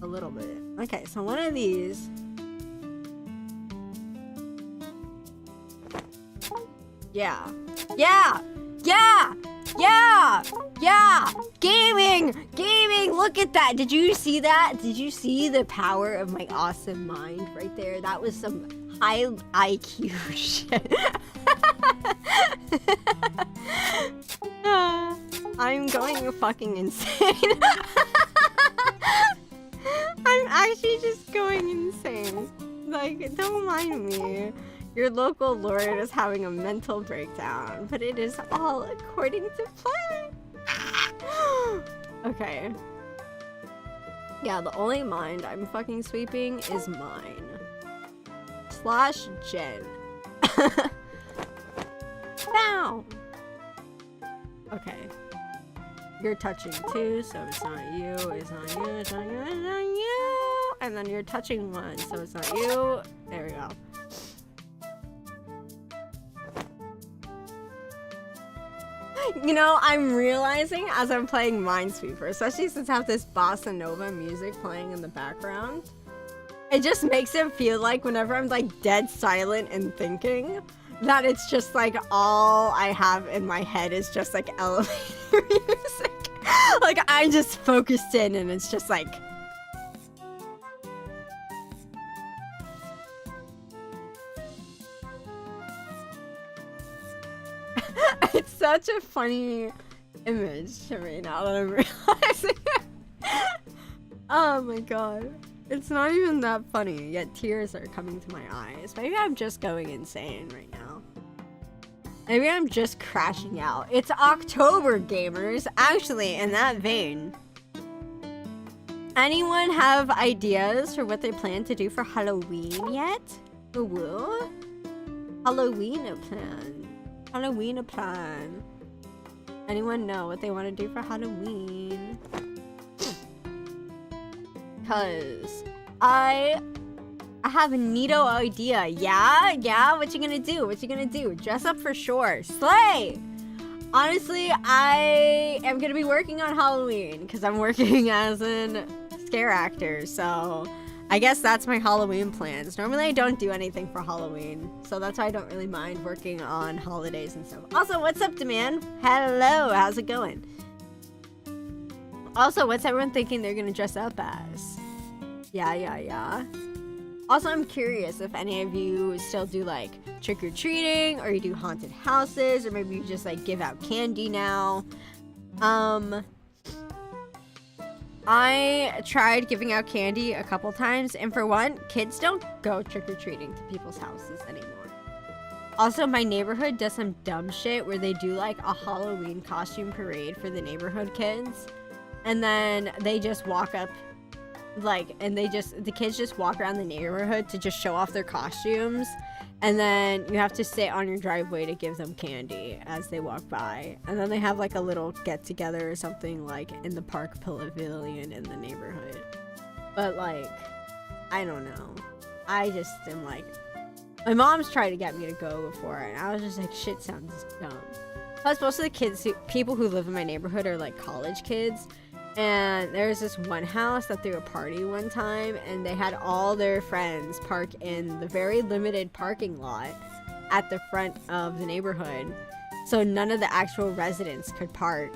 a little bit. Okay, so one of these. Yeah. Yeah! Yeah! Yeah! Yeah! Gaming! Gaming! Look at that! Did you see that? Did you see the power of my awesome mind right there? That was some high IQ shit. I'm going fucking insane. I'm actually just going insane. Like, don't mind me. Your local lord is having a mental breakdown, but it is all according to plan. Okay. Yeah, the only mind I'm fucking sweeping is mine. / Jen. Now. Okay. You're touching too, so it's not you, it's not you, it's not you, it's not you. And then you're touching one, so it's not you. There we go. You know, I'm realizing as I'm playing Minesweeper, especially since I have this bossa nova music playing in the background, it just makes it feel like whenever I'm like dead silent and thinking, that it's just like all I have in my head is just like elevator music. Like I just focused in and it's just like... It's such a funny image to me now that I'm realizing it. Oh my god. It's not even that funny, yet tears are coming to my eyes. Maybe I'm just going insane right now. Maybe I'm just crashing out. It's October, gamers. Actually, in that vein, anyone have ideas for what they plan to do for Halloween yet? Woo-woo? Halloween plan. Halloween plan. Anyone know what they want to do for Halloween? Cause I have a neato idea. Yeah, what you gonna do? What you gonna do? Dress up for sure. Slay! Honestly, I am gonna be working on Halloween because I'm working as a scare actor, so I guess that's my Halloween plans. Normally I don't do anything for Halloween, so that's why I don't really mind working on holidays and stuff. Also, what's up, Demand? Hello, how's it going? Also, what's everyone thinking they're gonna dress up as? Yeah. Also, I'm curious if any of you still do like trick-or-treating, or you do haunted houses, or maybe you just like give out candy now. I tried giving out candy a couple times, and for one, kids don't go trick-or-treating to people's houses anymore. Also, my neighborhood does some dumb shit where they do like a Halloween costume parade for the neighborhood kids, and then they just walk up like, and the kids just walk around the neighborhood to just show off their costumes, and then you have to sit on your driveway to give them candy as they walk by, and then they have like a little get-together or something like in the park pavilion in the neighborhood. But like, I don't know, I just am like, my mom's tried to get me to go before, and I was just like, shit sounds dumb. Plus, most of the people who live in my neighborhood are like college kids. And there's this one house that threw a party one time, and they had all their friends park in the very limited parking lot at the front of the neighborhood, so none of the actual residents could park.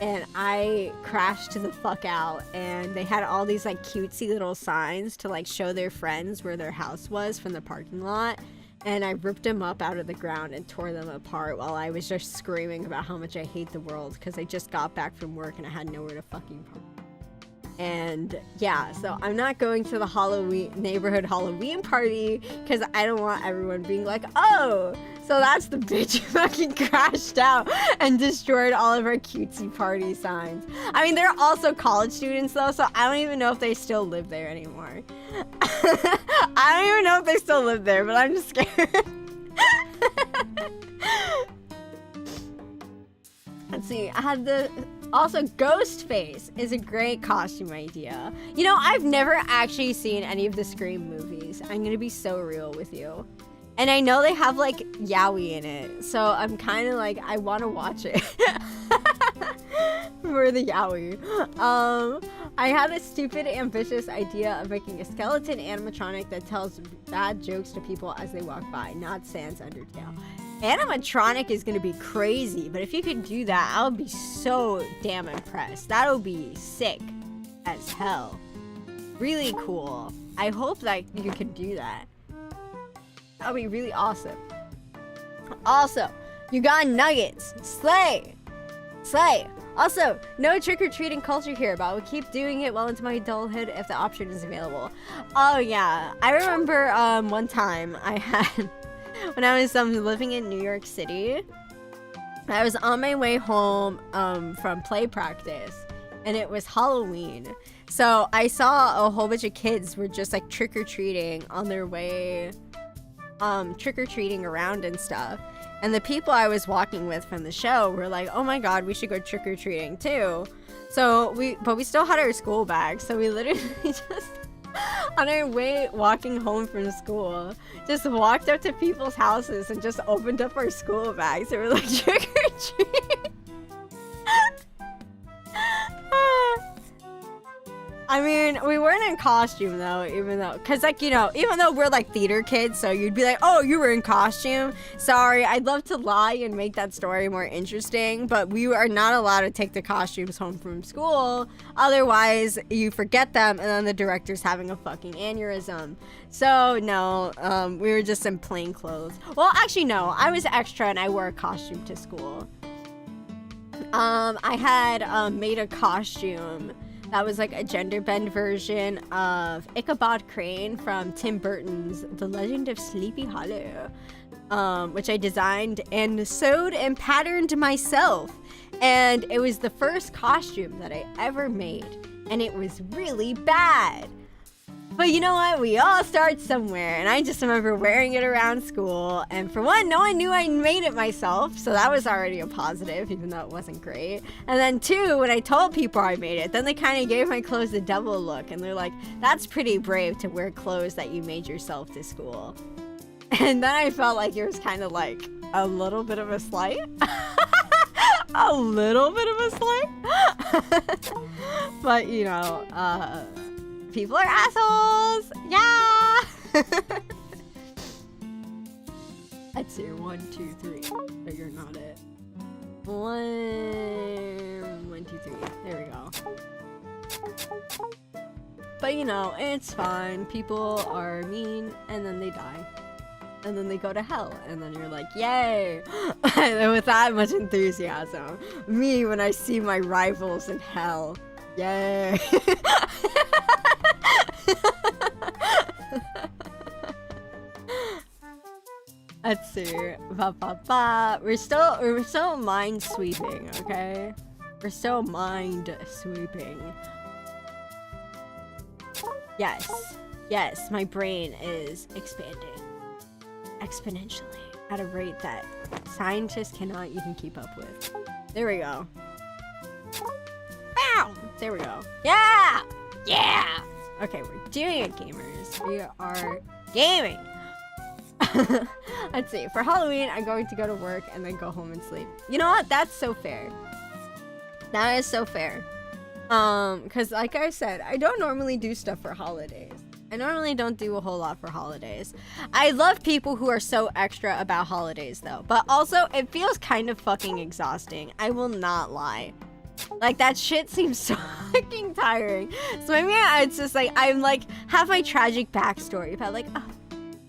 And I crashed the fuck out, and they had all these like cutesy little signs to like show their friends where their house was from the parking lot, and I ripped them up out of the ground and tore them apart while I was just screaming about how much I hate the world because I just got back from work and I had nowhere to fucking park. And yeah, so I'm not going to the neighborhood Halloween party because I don't want everyone being like, oh, So that's the bitch who fucking crashed out and destroyed all of our cutesy party signs. I mean, they're also college students though, so I don't even know if they still live there anymore. I don't even know if they still live there, but I'm just scared. Let's see, I had the... Also, Ghostface is a great costume idea. You know, I've never actually seen any of the Scream movies. I'm gonna be so real with you. And I know they have, like, yaoi in it. So I'm kind of like, I want to watch it. For the yaoi. I had a stupid, ambitious idea of making a skeleton animatronic that tells bad jokes to people as they walk by, not Sans Undertale. Animatronic is gonna be crazy, but if you could do that, I would be so damn impressed. That'll be sick as hell. Really cool. I hope that you can do that. That'll be really awesome. Also, you got nuggets. Slay! Slay! Also, no trick-or-treating culture here, but I will keep doing it well into my adulthood if the option is available. Oh yeah, I remember one time I had... When I was living in New York City, I was on my way home from play practice, and it was Halloween. So I saw a whole bunch of kids were just like trick-or-treating on their way, trick-or-treating around and stuff. And the people I was walking with from the show were like, oh my god, we should go trick-or-treating too. So we still had our school bags, so we literally just... on our way walking home from school, just walked up to people's houses and just opened up our school bags. They were like, trick or treat. I mean, we weren't in costume though, cause like, you know, even though we're like theater kids, so you'd be like, oh, you were in costume. Sorry, I'd love to lie and make that story more interesting, but we are not allowed to take the costumes home from school. Otherwise, you forget them and then the director's having a fucking aneurysm. So no, we were just in plain clothes. Well, actually no, I was extra and I wore a costume to school. I had made a costume that was like a gender bend version of Ichabod Crane from Tim Burton's The Legend of Sleepy Hollow, which I designed and sewed and patterned myself. And it was the first costume that I ever made, and it was really bad. But you know what? We all start somewhere, and I just remember wearing it around school, and for one, no one knew I made it myself, so that was already a positive, even though it wasn't great. And then two, when I told people I made it, then they kind of gave my clothes a double look, and they're like, that's pretty brave to wear clothes that you made yourself to school. And then I felt like it was kind of like a little bit of a slight. A little bit of a slight. But, you know, people are assholes! Yeah! I'd say 1, 2, 3. But you're not it. 1, 2, 3. There we go. But you know, it's fine. People are mean and then they die. And then they go to hell. And then you're like, yay! With that much enthusiasm. Me when I see my rivals in hell. Yay! Let's see. We're still mind sweeping, okay? We're still mind sweeping. Yes. Yes, my brain is expanding exponentially at a rate that scientists cannot even keep up with. There we go. Bow! There we go. Yeah! Yeah! Okay, we're doing it, gamers. We are gaming. Let's see. For Halloween, I'm going to go to work and then go home and sleep. You know what? That's so fair. That is so fair. Because like I said, I don't normally do stuff for holidays. I normally don't do a whole lot for holidays. I love people who are so extra about holidays though. But also, it feels kind of fucking exhausting. I will not lie. Like, that shit seems so fucking tiring. So maybe it's just like, I'm like, have my tragic backstory about like, oh,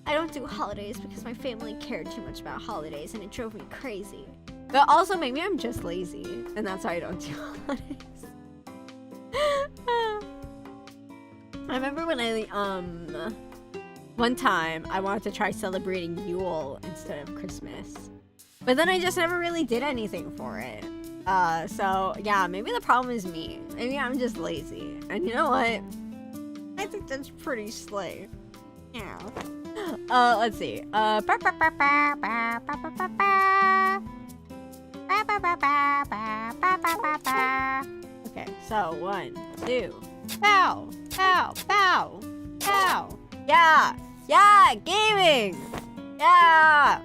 I don't do holidays because my family cared too much about holidays and it drove me crazy. But also, maybe I'm just lazy and that's why I don't do holidays. I remember when one time I wanted to try celebrating Yule instead of Christmas. But then I just never really did anything for it. So yeah, maybe the problem is me. Maybe I'm just lazy. And you know what? I think that's pretty slay. Yeah. Let's see. Okay, so 1, 2, pow, pow, pow, pow. Yeah, yeah, gaming. Yeah.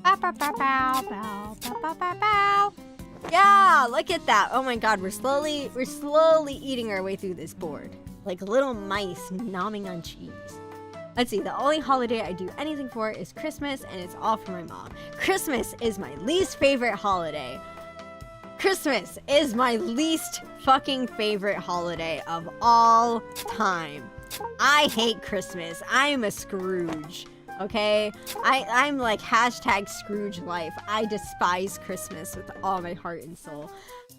Pow, pow, pow, pow, pow, pow, pow, pow, pow. Yeah, look at that. Oh my god, we're slowly eating our way through this board. Like little mice nomming on cheese. Let's see, the only holiday I do anything for is Christmas, and it's all for my mom. Christmas is my least favorite holiday. Christmas is my least fucking favorite holiday of all time. I hate Christmas. I'm a Scrooge. Okay, I'm like hashtag Scrooge life. I despise Christmas with all my heart and soul.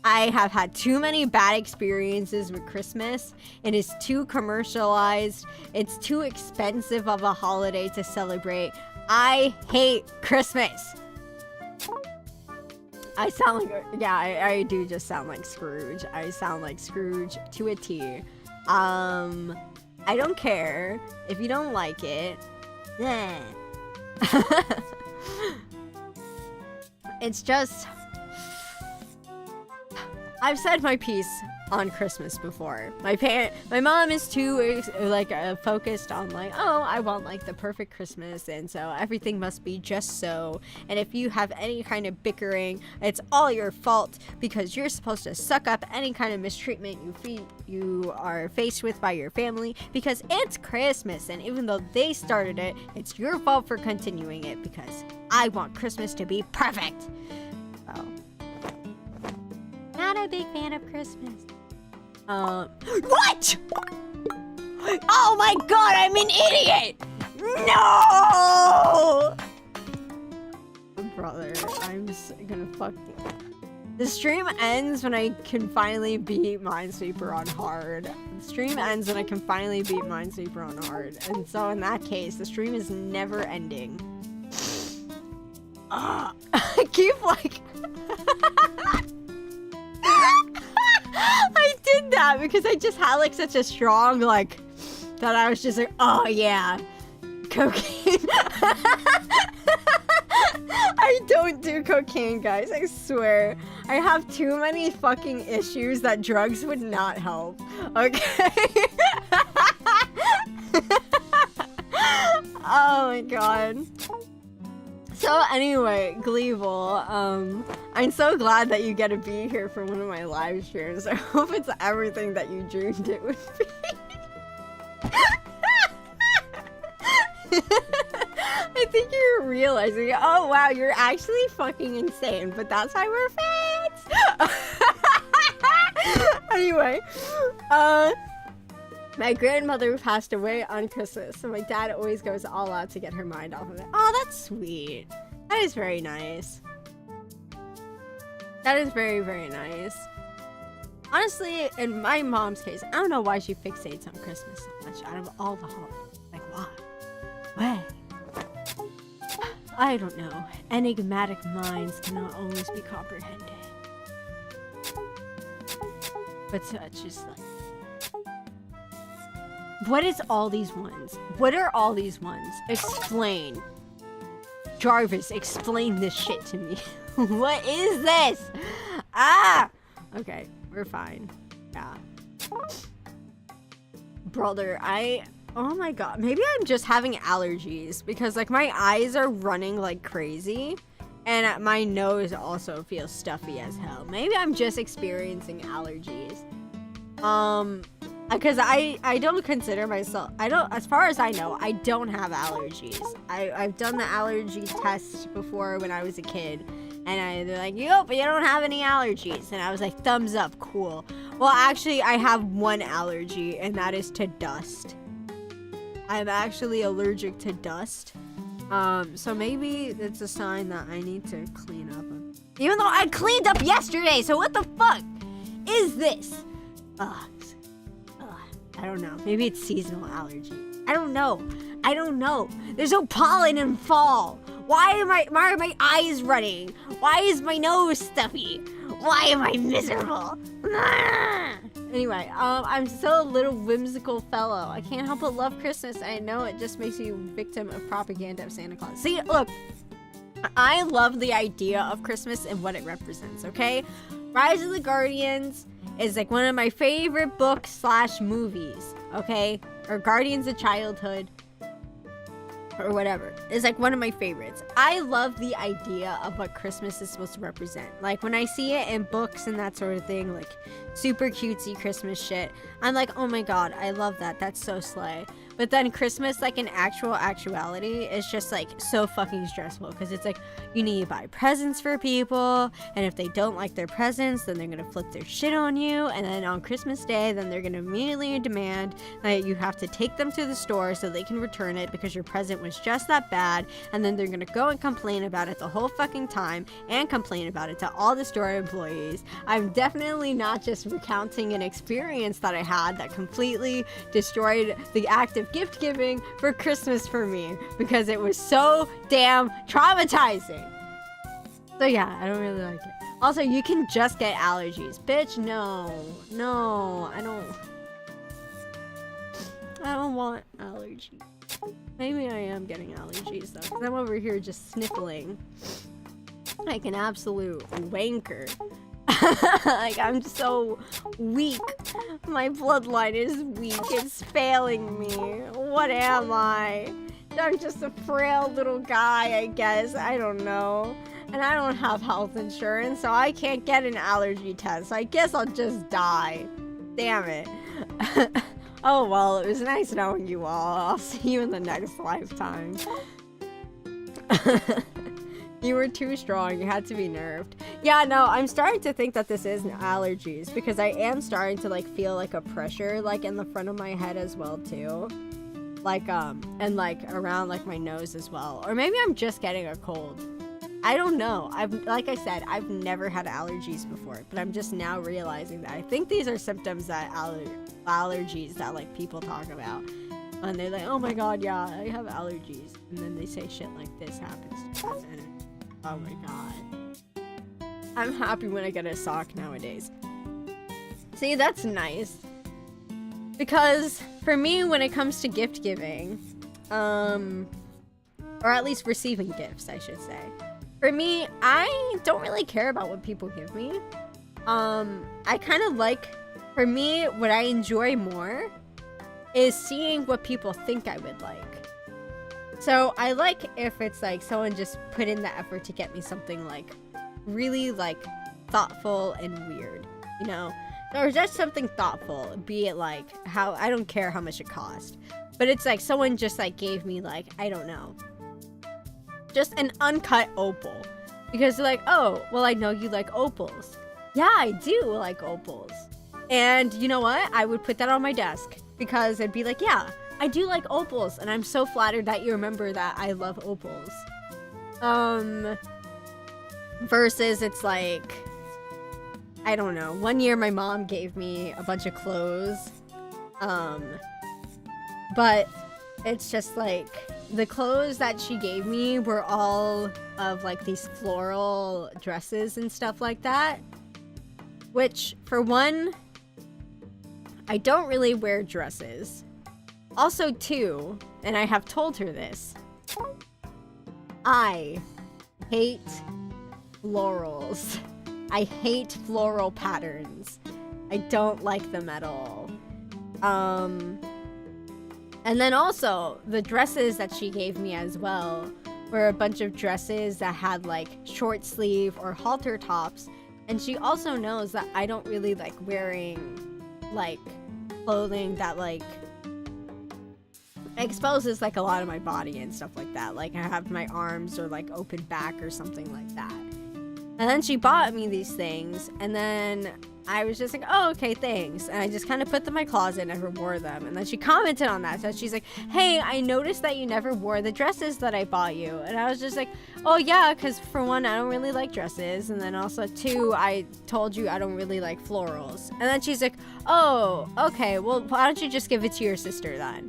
I have had too many bad experiences with Christmas. It is too commercialized. It's too expensive of a holiday to celebrate. I hate Christmas. I sound like, yeah, I do just sound like Scrooge. I sound like Scrooge to a T. I don't care if you don't like it. Yeah. It's just, I've said my piece on Christmas before. My mom is too focused on like, oh, I want like the perfect Christmas, and so everything must be just so. And if you have any kind of bickering, it's all your fault because you're supposed to suck up any kind of mistreatment you are faced with by your family because it's Christmas, and even though they started it, it's your fault for continuing it because I want Christmas to be perfect. So, not a big fan of Christmas. What? Oh my god, I'm an idiot! No! Brother, I'm just gonna fuck you. The stream ends when I can finally beat Minesweeper on hard. The stream ends when I can finally beat Minesweeper on hard. And so in that case, the stream is never ending. I keep like... I did that because I just had like such a strong like that I was just like, oh yeah, cocaine. I don't do cocaine, guys, I swear. I have too many fucking issues that drugs would not help. Okay. Oh my god. So anyway, Gleevil, I'm so glad that you get to be here for one of my live streams. I hope it's everything that you dreamed it would be. I think you're realizing, oh wow, you're actually fucking insane, but that's why we're fans! Anyway, my grandmother passed away on Christmas, so my dad always goes all out to get her mind off of it. Oh, that's sweet. That is very nice. That is very, very nice. Honestly, in my mom's case, I don't know why she fixates on Christmas so much out of all the holidays. Like, why? Why? I don't know. Enigmatic minds cannot always be comprehended. But such is like... What is all these ones? What are all these ones? Explain. Jarvis, explain this shit to me. What is this? Ah! Okay, we're fine. Yeah. Brother, oh my god. Maybe I'm just having allergies because like my eyes are running like crazy and my nose also feels stuffy as hell. Maybe I'm just experiencing allergies. Because I don't consider myself, as far as I know, I don't have allergies. I've done the allergy test before when I was a kid, and they're like, yup, you don't have any allergies. And I was like, thumbs up, cool. Well, actually, I have one allergy, and that is to dust. I'm actually allergic to dust. So maybe it's a sign that I need to clean up. Even though I cleaned up yesterday, so what the fuck is this? I don't know. Maybe it's seasonal allergy. I don't know. There's no pollen in fall. Why are my eyes running? Why is my nose stuffy? Why am I miserable? Anyway, I'm still a little whimsical fellow. I can't help but love Christmas. I know it just makes me a victim of propaganda of Santa Claus. See, look, I love the idea of Christmas and what it represents, okay? Rise of the Guardians is like one of my favorite books / movies, okay? Or Guardians of Childhood, or whatever. It's like one of my favorites. I love the idea of what Christmas is supposed to represent. Like when I see it in books and that sort of thing, like super cutesy Christmas shit, I'm like, oh my god, I love that. That's so slay. But then Christmas, like in actuality, is just like so fucking stressful because it's like you need to buy presents for people, and if they don't like their presents, then they're gonna flip their shit on you, and then on Christmas Day, then they're gonna immediately demand that you have to take them to the store so they can return it because your present was just that bad, and then they're gonna go and complain about it the whole fucking time and complain about it to all the store employees. I'm definitely not just recounting an experience that I had that completely destroyed the act of gift giving for Christmas for me because it was so damn traumatizing. So yeah, I don't really like it. Also, you can just get allergies. Bitch, no, I don't want allergies. Maybe I am getting allergies though, because I'm over here just sniffling like an absolute wanker. Like, I'm so weak. My bloodline is weak. It's failing me. What am I? I'm just a frail little guy, I guess. I don't know. And I don't have health insurance, so I can't get an allergy test. So I guess I'll just die. Damn it. Oh, well, it was nice knowing you all. I'll see you in the next lifetime. You were too strong. You had to be nerfed. Yeah, no, I'm starting to think that this is allergies because I am starting to like feel like a pressure like in the front of my head as well too. Like and like around like my nose as well. Or maybe I'm just getting a cold. I don't know. Like I said, I've never had allergies before, but I'm just now realizing that I think these are symptoms that allergies that like people talk about. And they're like, "Oh my god, yeah, I have allergies." And then they say shit like this happens to them. And oh my god. I'm happy when I get a sock nowadays. See, that's nice. Because for me, when it comes to gift giving, or at least receiving gifts, I should say. For me, I don't really care about what people give me. I kind of like, for me, what I enjoy more is seeing what people think I would like. So I like if it's like someone just put in the effort to get me something like really like thoughtful and weird, you know, or just something thoughtful, be it like how, I don't care how much it cost, but it's like someone just like gave me like, I don't know, just an uncut opal because they're like, oh, well, I know you like opals. Yeah, I do like opals. And you know what? I would put that on my desk because I'd be like, yeah, I do like opals, and I'm so flattered that you remember that I love opals. Versus it's like, I don't know. One year my mom gave me a bunch of clothes. But it's just like, the clothes that she gave me were all of like these floral dresses and stuff like that. Which, for one, I don't really wear dresses. Also, two, and I have told her this, I hate florals. I hate floral patterns. I don't like them at all. And then also, the dresses that she gave me as well were a bunch of dresses that had like short sleeve or halter tops. And she also knows that I don't really like wearing like clothing that like exposes like a lot of my body and stuff like that. Like I have my arms or like open back or something like that. And then she bought me these things, and then I was just like, oh, okay, thanks. And I just kind of put them in my closet and never wore them. And then she commented on that. So she's like, hey, I noticed that you never wore the dresses that I bought you. And I was just like, oh, yeah, because for one, I don't really like dresses. And then also, two, I told you I don't really like florals. And then she's like, oh, okay, well, why don't you just give it to your sister then?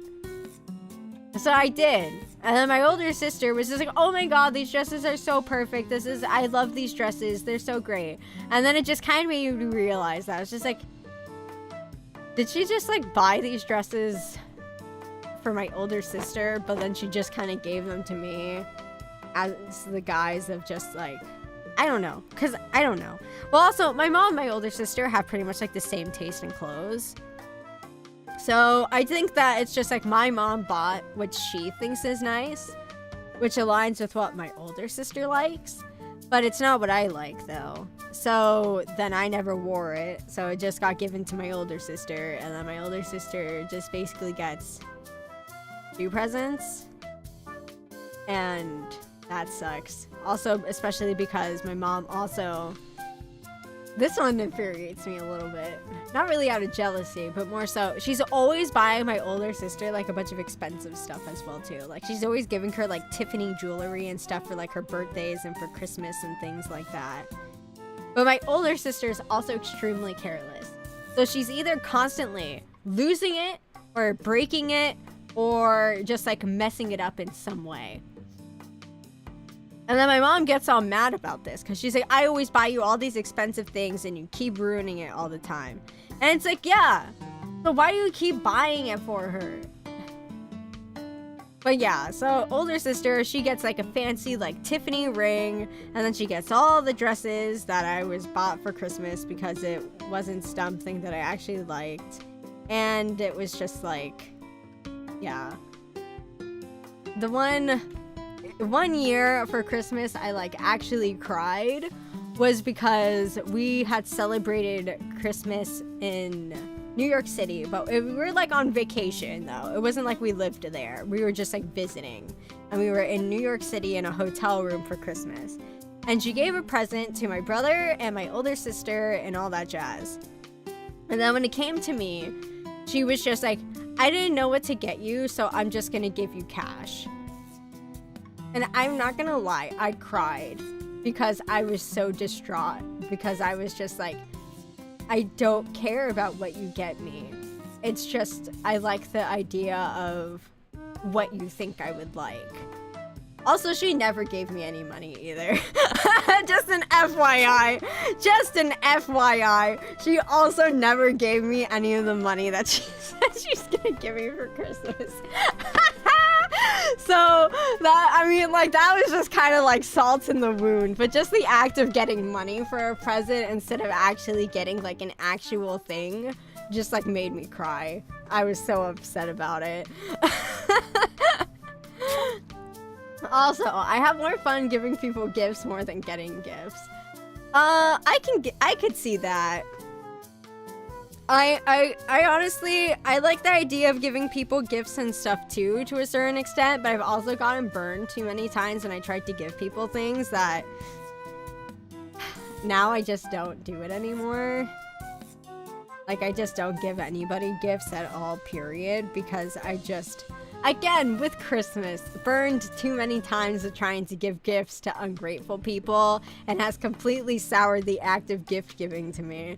So I did. And then my older sister was just like, oh my god, these dresses are so perfect. I love these dresses. They're so great. And then it just kind of made me realize that. I was just like, did she just like buy these dresses for my older sister, but then she just kind of gave them to me as the guise of just like, I don't know. Because I don't know. Well, also, my mom and my older sister have pretty much like the same taste in clothes. So I think that it's just like my mom bought what she thinks is nice, which aligns with what my older sister likes, but it's not what I like though. So then I never wore it. So it just got given to my older sister, and then my older sister just basically gets 2 presents, and that sucks. Also, especially because my mom also... This one infuriates me a little bit. Not really out of jealousy, but more so, she's always buying my older sister like a bunch of expensive stuff as well too. Like she's always giving her like Tiffany jewelry and stuff for like her birthdays and for Christmas and things like that. But my older sister is also extremely careless. So she's either constantly losing it or breaking it or just like messing it up in some way. And then my mom gets all mad about this because she's like, I always buy you all these expensive things and you keep ruining it all the time. And it's like, yeah, so why do you keep buying it for her? But yeah, so older sister, she gets like a fancy like Tiffany ring, and then she gets all the dresses that I was bought for Christmas because it wasn't something that I actually liked. And it was just like, yeah. The one year for Christmas I like actually cried was because we had celebrated Christmas in New York City, but we were like on vacation though. It wasn't like we lived there. We were just like visiting, and we were in New York City in a hotel room for Christmas. And she gave a present to my brother and my older sister and all that jazz. And then when it came to me, she was just like, I didn't know what to get you, so I'm just gonna give you cash. And I'm not gonna lie, I cried because I was so distraught, because I was just like, I don't care about what you get me. It's just, I like the idea of what you think I would like. Also, she never gave me any money either. Just an FYI. Just an FYI. She also never gave me any of the money that she said she's gonna give me for Christmas. So that, I mean, like, that was just kind of like salt in the wound, but just the act of getting money for a present instead of actually getting like an actual thing just like made me cry. I was so upset about it. Also, I have more fun giving people gifts more than getting gifts. I could see that. I honestly, I like the idea of giving people gifts and stuff too, to a certain extent, but I've also gotten burned too many times when I tried to give people things that now I just don't do it anymore. Like, I just don't give anybody gifts at all, period, because I just, again, with Christmas, burned too many times of trying to give gifts to ungrateful people, and has completely soured the act of gift giving to me.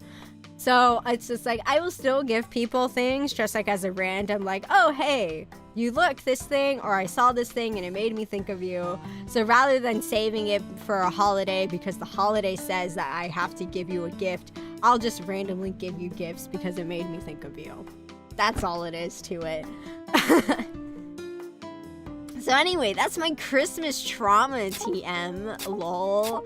So it's just like, I will still give people things just like as a random, like, oh, hey, you look this thing, or I saw this thing and it made me think of you. So rather than saving it for a holiday because the holiday says that I have to give you a gift, I'll just randomly give you gifts because it made me think of you. That's all it is to it. So anyway, that's my Christmas trauma TM, lol.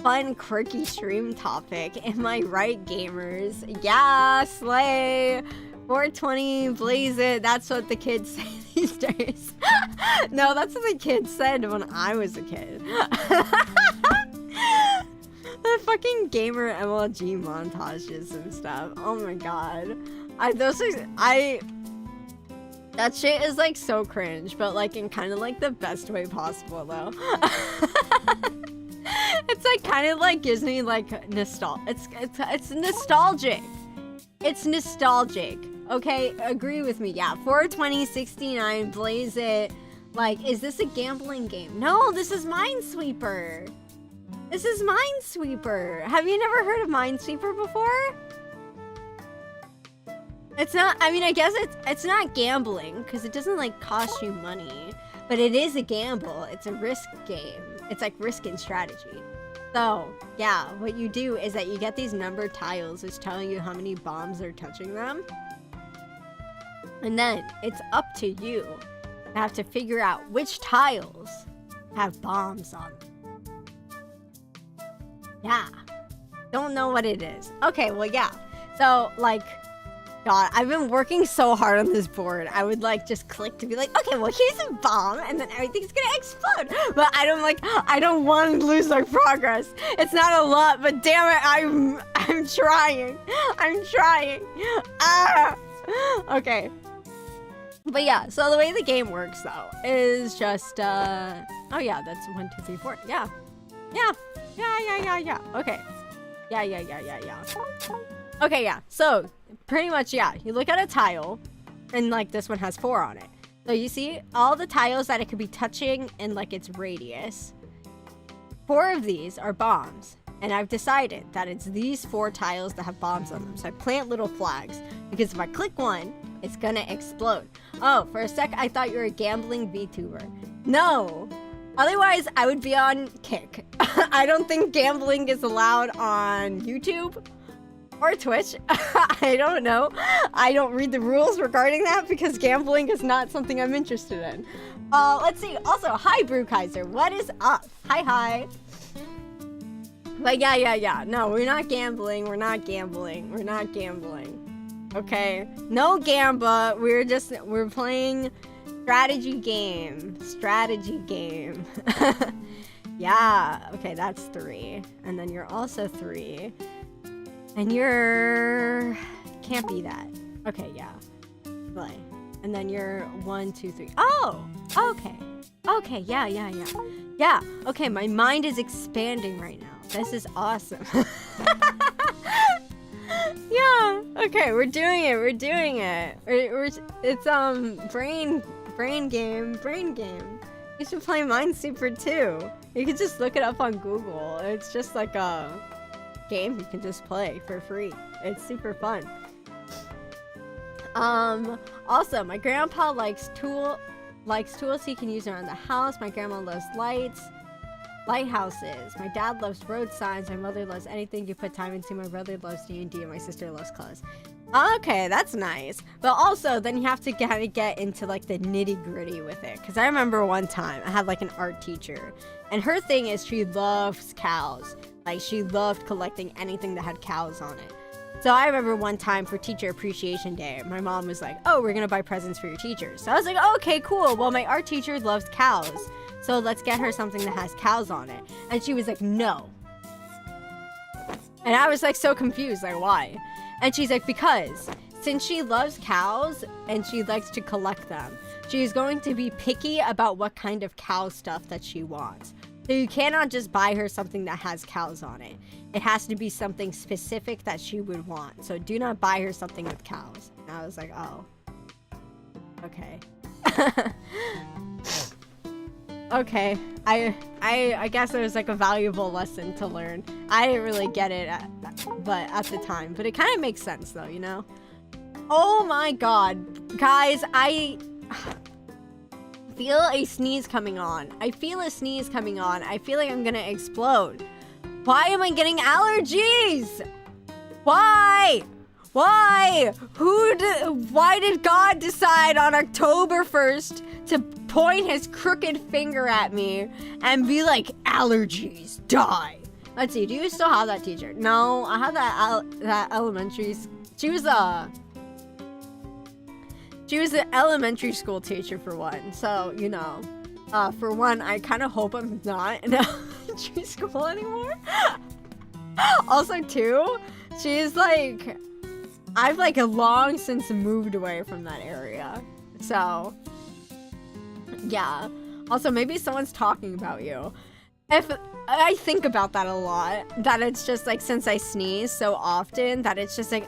Fun, quirky stream topic. Am I right, gamers? Yeah, slay. 420, blaze it. That's what the kids say these days. No, that's what the kids said when I was a kid. The fucking gamer MLG montages and stuff. Oh my god. That shit is like so cringe, but like in kind of like the best way possible though. It's like kind of like gives me like it's nostalgic. It's nostalgic. Okay, agree with me. Yeah, 42069, blaze it. Like, is this a gambling game? No, this is Minesweeper. This is Minesweeper. Have you never heard of Minesweeper before? It's not, I mean, I guess it's not gambling because it doesn't like cost you money, but it is a gamble. It's a risk game. It's like risk and strategy. So yeah, what you do is that you get these numbered tiles which tell you how many bombs are touching them. And then it's up to you to have to figure out which tiles have bombs on them. Yeah. Don't know what it is. Okay, well, yeah. So, like, God, I've been working so hard on this board. I would, like, just click to be like, okay, well, here's a bomb, and then everything's gonna explode. But I don't want to lose my progress. It's not a lot, but damn it, I'm trying. I'm trying. Ah! Okay. But yeah, so the way the game works, though, is just, oh yeah, that's 1, 2, 3, 4. Yeah. Yeah. Okay. Yeah. Okay, yeah. So, pretty much, yeah. You look at a tile, and, like, this one has 4 on it. So, you see all the tiles that it could be touching in, like, its radius. 4 of these are bombs. And I've decided that it's these 4 tiles that have bombs on them. So, I plant little flags. Because if I click one, it's gonna explode. Oh, for a sec, I thought you were a gambling VTuber. No! Otherwise, I would be on Kick. I don't think gambling is allowed on YouTube or Twitch. I don't know. I don't read the rules regarding that because gambling is not something I'm interested in. Let's see. Also, hi, Brewkaiser. What is up? Hi. But yeah. No, we're not gambling. Okay? No gamba. We're playing strategy game. Yeah. Okay, that's 3. And then you're also 3. And you're... Can't be that. Okay, yeah. Play. And then you're 1, 2, 3. Oh! Okay. Okay, yeah. Yeah, okay, my mind is expanding right now. This is awesome. Yeah, okay, we're doing it. It's, brain game. You should play Minesweeper too. You can just look it up on Google. It's just like a game you can just play for free. It's super fun. Also, my grandpa likes tools he can use around the house. My grandma loves lighthouses. My dad loves road signs. My mother loves anything you put time into. My brother loves D&D, and my sister loves clothes. Okay, that's nice. But also, then you have to kind of get into like the nitty-gritty with it. Because I remember one time I had like an art teacher, and her thing is she loves cows. Like, she loved collecting anything that had cows on it. So I remember one time for Teacher Appreciation Day, my mom was like, oh, we're gonna buy presents for your teachers. So I was like, oh, okay, cool. Well, my art teacher loves cows, so let's get her something that has cows on it. And she was like, no. And I was like so confused, like, why? And she's like, because since she loves cows and she likes to collect them, she's going to be picky about what kind of cow stuff that she wants. So you cannot just buy her something that has cows on it. It has to be something specific that she would want. So do not buy her something with cows. And I was like, oh. Okay. Okay. I guess it was like a valuable lesson to learn. I didn't really get it at the time. But it kind of makes sense though, you know? Oh my god. Guys, I feel a sneeze coming on. I feel like I'm gonna explode. Why am I getting allergies? Why? Why did God decide on October 1st to point his crooked finger at me and be like, allergies, die? Let's see, do you still have that teacher? No, I had that elementary. She was an elementary school teacher for one, so, you know, for one, I kind of hope I'm not in elementary school anymore. Also, two, she's like, I've like long since moved away from that area, so, yeah. Also, maybe someone's talking about you. If I think about that a lot, that it's just like, since I sneeze so often, that it's just like,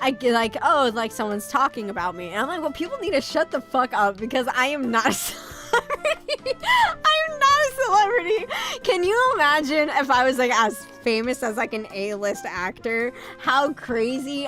I get like, oh, like someone's talking about me. And I'm like, well, people need to shut the fuck up because I am not a celebrity. I am not a celebrity. Can you imagine if I was like as famous as like an A-list actor? How crazy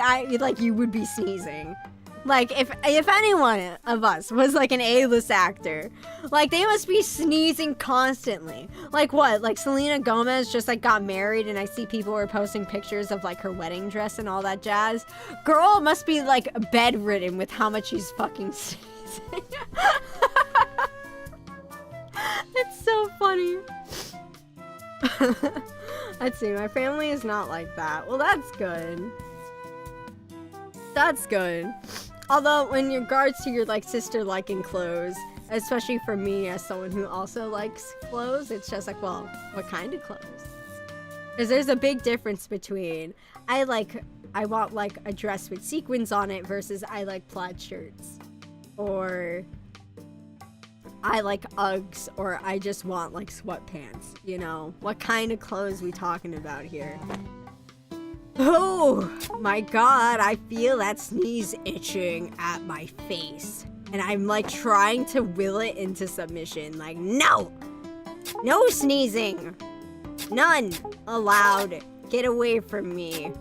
you would be sneezing. Like if any one of us was like an A-list actor, like they must be sneezing constantly. Like what? Like Selena Gomez just like got married and I see people were posting pictures of like her wedding dress and all that jazz. Girl must be like bedridden with how much she's fucking sneezing. It's so funny. Let's see, my family is not like that. Well, that's good. That's good. Although, in regards to your, like, sister liking clothes, especially for me as someone who also likes clothes, it's just like, well, what kind of clothes? Because there's a big difference between, I want, like, a dress with sequins on it versus I like plaid shirts. Or I like Uggs, or I just want, like, sweatpants, you know? What kind of clothes we talking about here? Oh my god, I feel that sneeze itching at my face. And I'm like trying to will it into submission. Like, no! No sneezing! None allowed. Get away from me.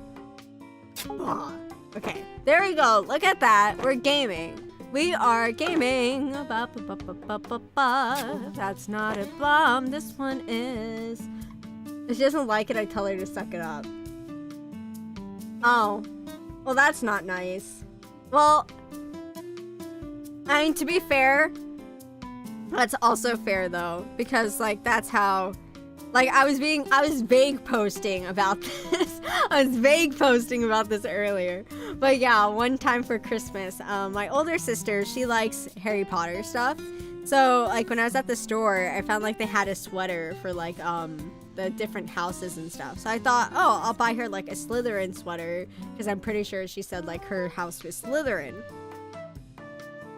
Oh, okay, there we go. Look at that. We're gaming. We are gaming. Ba, ba, ba, ba, ba, ba, ba. That's not a bomb. This one is. If she doesn't like it, I tell her to suck it up. Oh, well, that's not nice. Well, I mean, to be fair, that's also fair though, because like that's how, like I was vague posting about this. I was vague posting about this earlier, but yeah, one time for Christmas, my older sister, she likes Harry Potter stuff. So like when I was at the store, I found like they had a sweater for like the different houses and stuff. So I thought, oh, I'll buy her like a Slytherin sweater because I'm pretty sure she said like her house was Slytherin.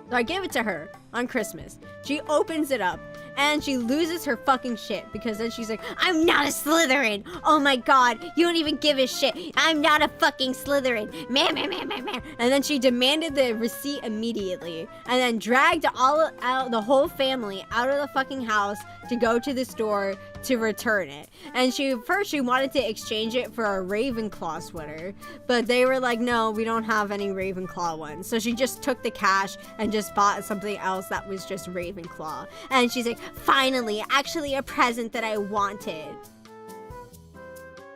So I gave it to her on Christmas. She opens it up and she loses her fucking shit because then she's like, I'm not a Slytherin. Oh my god, you don't even give a shit. I'm not a fucking Slytherin. Man. And then she demanded the receipt immediately and then dragged the whole family out of the fucking house to go to the store to return it. And first she wanted to exchange it for a Ravenclaw sweater, but they were like, no, we don't have any Ravenclaw ones. So she just took the cash and just bought something else that was just Ravenclaw. And she's like, finally, actually a present that I wanted.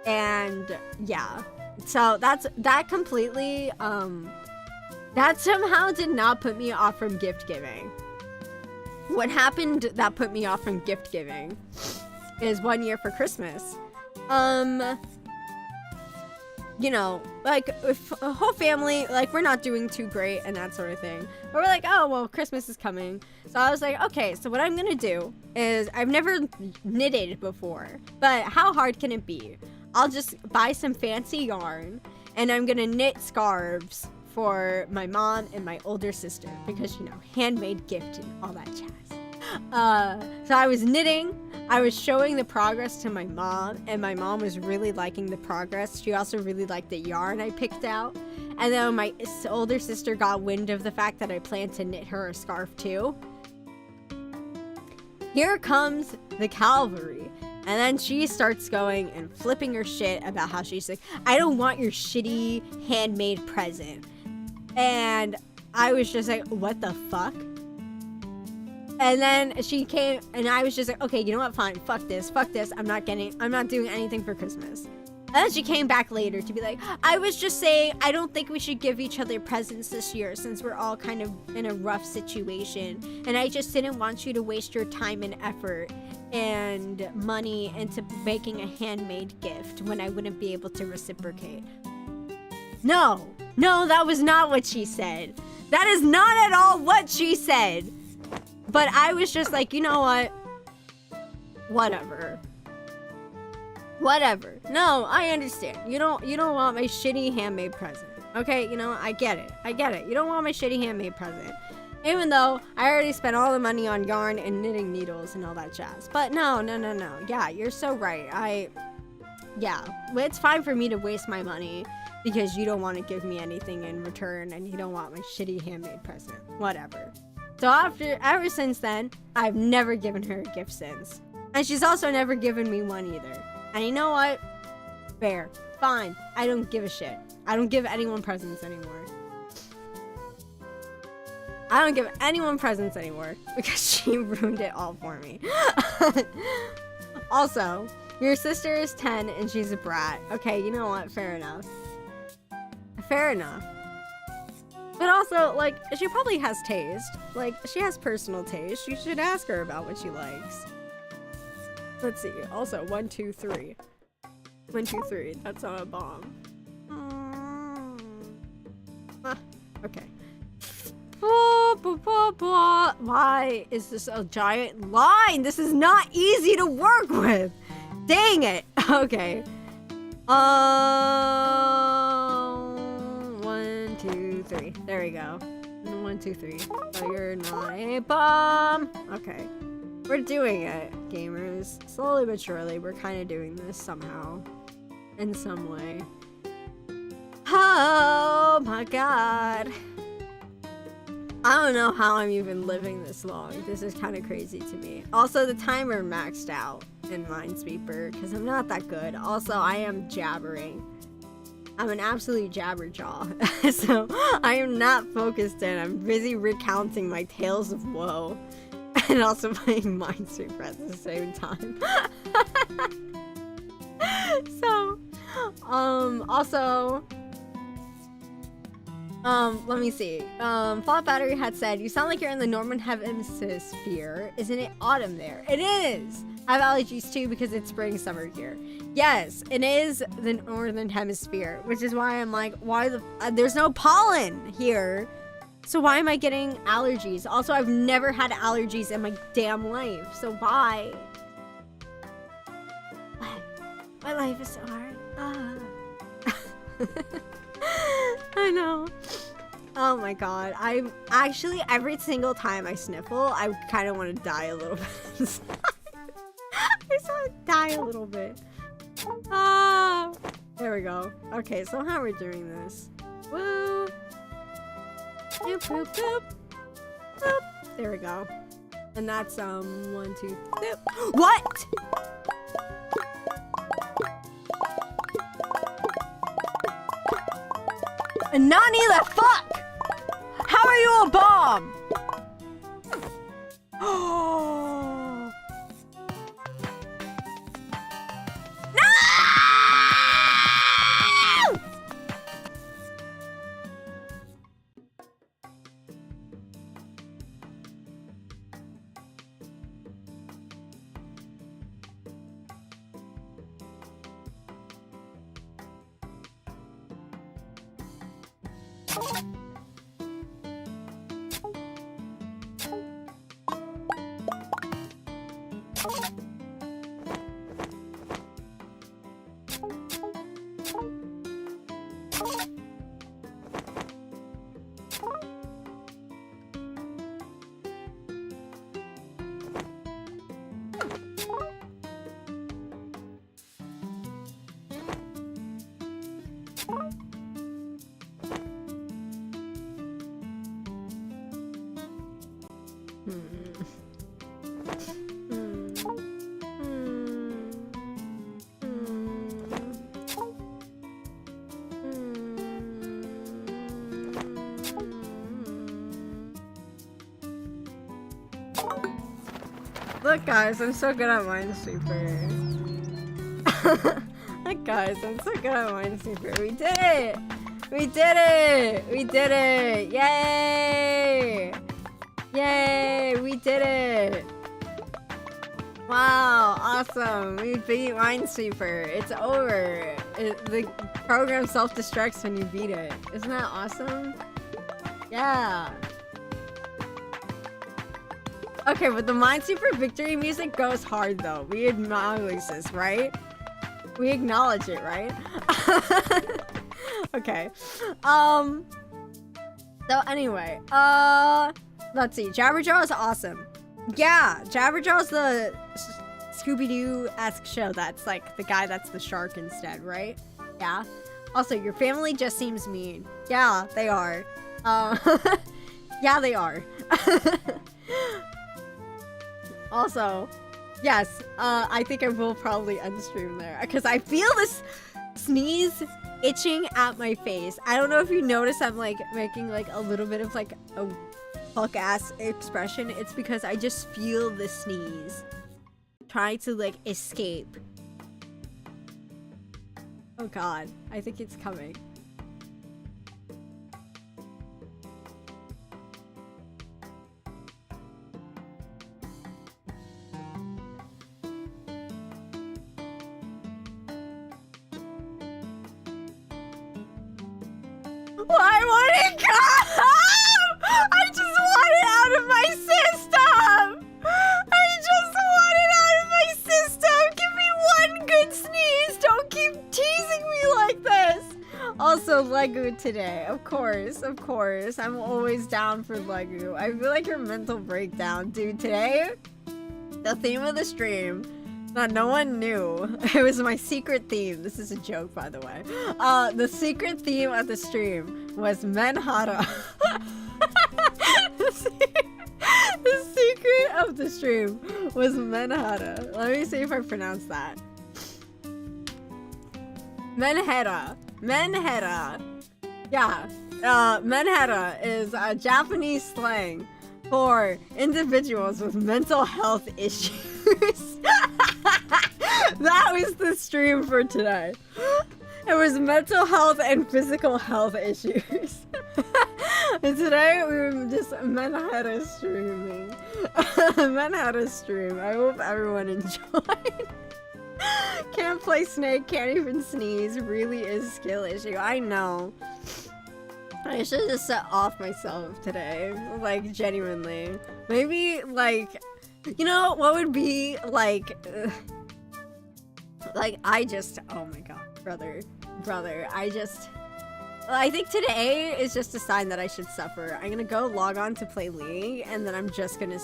And yeah, so that completely that somehow did not put me off from gift giving. What happened that put me off from gift giving is one year for Christmas. You know, like if a whole family, like we're not doing too great and that sort of thing. But we're like, oh, well, Christmas is coming. So I was like, okay, so what I'm gonna do is I've never knitted before, but how hard can it be? I'll just buy some fancy yarn and I'm gonna knit scarves for my mom and my older sister because, you know, handmade gift and all that jazz. So I was knitting, I was showing the progress to my mom, and my mom was really liking the progress. She also really liked the yarn I picked out. And then my older sister got wind of the fact that I planned to knit her a scarf too. Here comes the cavalry. And then she starts going and flipping her shit about how she's like, I don't want your shitty handmade present. And I was just like, what the fuck? And then she came and I was just like, okay, you know what? Fine. Fuck this. I'm not doing anything for Christmas. And then she came back later to be like, I was just saying, I don't think we should give each other presents this year since we're all kind of in a rough situation. And I just didn't want you to waste your time and effort and money into making a handmade gift when I wouldn't be able to reciprocate. No, that was not what she said. That is not at all what she said. But I was just like, you know what? Whatever. No, I understand. You don't want my shitty handmade present. Okay, you know, I get it. You don't want my shitty handmade present. Even though I already spent all the money on yarn and knitting needles and all that jazz. But no. Yeah, you're so right. Yeah, it's fine for me to waste my money because you don't want to give me anything in return and you don't want my shitty handmade present. Whatever. So ever since then, I've never given her a gift since. And she's also never given me one either. And you know what? Fair. Fine. I don't give a shit. I don't give anyone presents anymore. I don't give anyone presents anymore because she ruined it all for me. Also, your sister is 10 and she's a brat. Okay, you know what? Fair enough. Fair enough. But also, like, she probably has taste. Like, she has personal taste. You should ask her about what she likes. Let's see. Also, 1, 2, 3. 1, 2, 3. That's not a bomb. Okay. Why is this a giant line? This is not easy to work with. Dang it. Okay. 1, 2, 3. There we go. 1, 2, 3. So you're not a bomb. Okay. We're doing it, gamers. Slowly but surely, we're kind of doing this somehow. In some way. Oh my god. I don't know how I'm even living this long. This is kind of crazy to me. Also, the timer maxed out in Minesweeper because I'm not that good. Also, I am jabbering. I'm an absolute jabberjaw. So, I am not focused in. I'm busy recounting my tales of woe. And also playing Minesweeper at the same time. So, also... let me see. Flat Battery had said, you sound like you're in the Northern Hemisphere. Isn't it autumn there? It is! I have allergies too because it's spring, summer here. Yes, it is the Northern Hemisphere, which is why I'm like, why the... there's no pollen here. So why am I getting allergies? Also, I've never had allergies in my damn life. So why? My life is so hard. I know. Oh my god. I'm actually, every single time I sniffle, I kind of want to die a little bit. I just want to die a little bit. There we go. Okay, so how are we doing this? Woo! Boop, boop, boop. Boop. There we go. And that's, 1, 2, 3. What?! Nani the fuck? How are you a bomb? Oh. No! Look guys, I'm so good at Minesweeper. Look guys, I'm so good at Minesweeper. We did it! We did it! We did it! Yay! Yay! We did it! Wow, awesome! We beat Minesweeper. It's over. The program self-destructs when you beat it. Isn't that awesome? Yeah. Okay, but the Minesweeper victory music goes hard though. We acknowledge this, right? We acknowledge it, right? Okay. So anyway, let's see. Jabberjaw is awesome. Yeah, Jabberjaw's the Scooby-Doo-esque show that's like the guy that's the shark instead, right? Yeah. Also, your family just seems mean. Yeah, they are. Yeah, they are. Also, Yes, I think I will probably unstream there because I feel this sneeze itching at my face. I don't know if you notice I'm like making like a little bit of like a fuck ass expression. It's because I just feel the sneeze trying to like escape. Oh god, I think it's coming. Why won't it come? I just want it out of my system! I just want it out of my system! Give me one good sneeze! Don't keep teasing me like this! Also, Lego today. Of course, of course. I'm always down for Lego. I feel like your mental breakdown. Dude, today, the theme of the stream that no one knew. It was my secret theme. This is a joke, by the way. The secret theme of the stream was Menhara. The secret of the stream was Menhara. Let me see if I pronounce that. Menhara. Menhara. Yeah. Menhara is a Japanese slang for individuals with mental health issues. That was the stream for today. It was mental health and physical health issues. And today we were just Menhara streaming. Menhara stream. I hope everyone enjoyed. Can't play Snake, can't even sneeze. Really is skill issue. I know. I should just set off myself today. Like, genuinely. Maybe, like, you know what would be, like, I just, oh my god, brother, I think today is just a sign that I should suffer. I'm gonna go log on to play League, and then I'm just gonna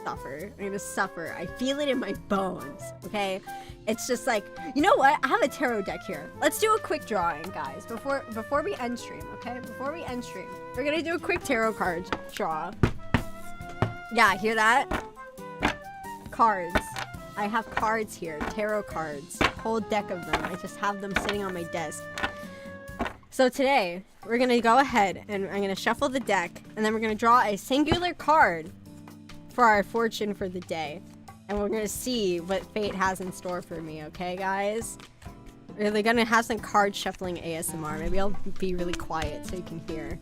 suffer. I'm gonna suffer. I feel it in my bones, okay? It's just like, you know what? I have a tarot deck here. Let's do a quick drawing, guys, before we end stream, okay? Before we end stream, we're gonna do a quick tarot card draw. Yeah, hear that? Cards. I have cards here, tarot cards, whole deck of them. I just have them sitting on my desk. So today, we're gonna go ahead and I'm gonna shuffle the deck, and then we're gonna draw a singular card for our fortune for the day. And we're gonna see what fate has in store for me, okay guys? We're gonna have some card shuffling ASMR. Maybe I'll be really quiet so you can hear.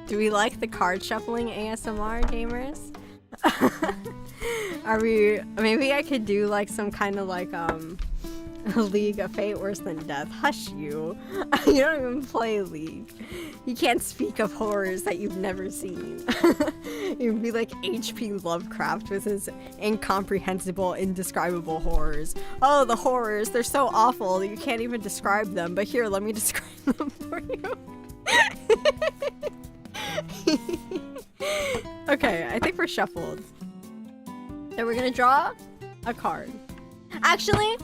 Do we like the card shuffling ASMR, gamers? Are we... Maybe I could do like some kind of like, a League of Fate Worse Than Death. Hush you. You don't even play League. You can't speak of horrors that you've never seen. You'd be like H.P. Lovecraft with his incomprehensible, indescribable horrors. Oh, the horrors, they're so awful that you can't even describe them. But here, let me describe them for you. Okay, I think we're shuffled. So we're gonna draw a card. Actually,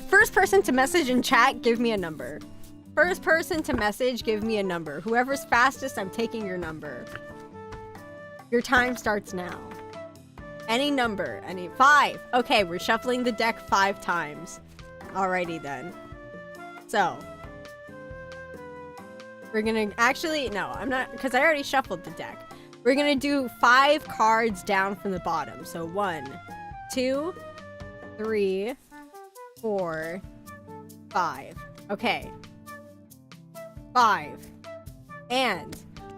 first person to message in chat, give me a number. First person to message, give me a number. Whoever's fastest, I'm taking your number. Your time starts now. Any number, 5. Okay, we're shuffling the deck 5 times. Alrighty then. So, we're gonna actually, no, I'm not, because I already shuffled the deck. We're gonna do 5 cards down from the bottom. So 1, 2, 3, 4, 5. Okay. 5. And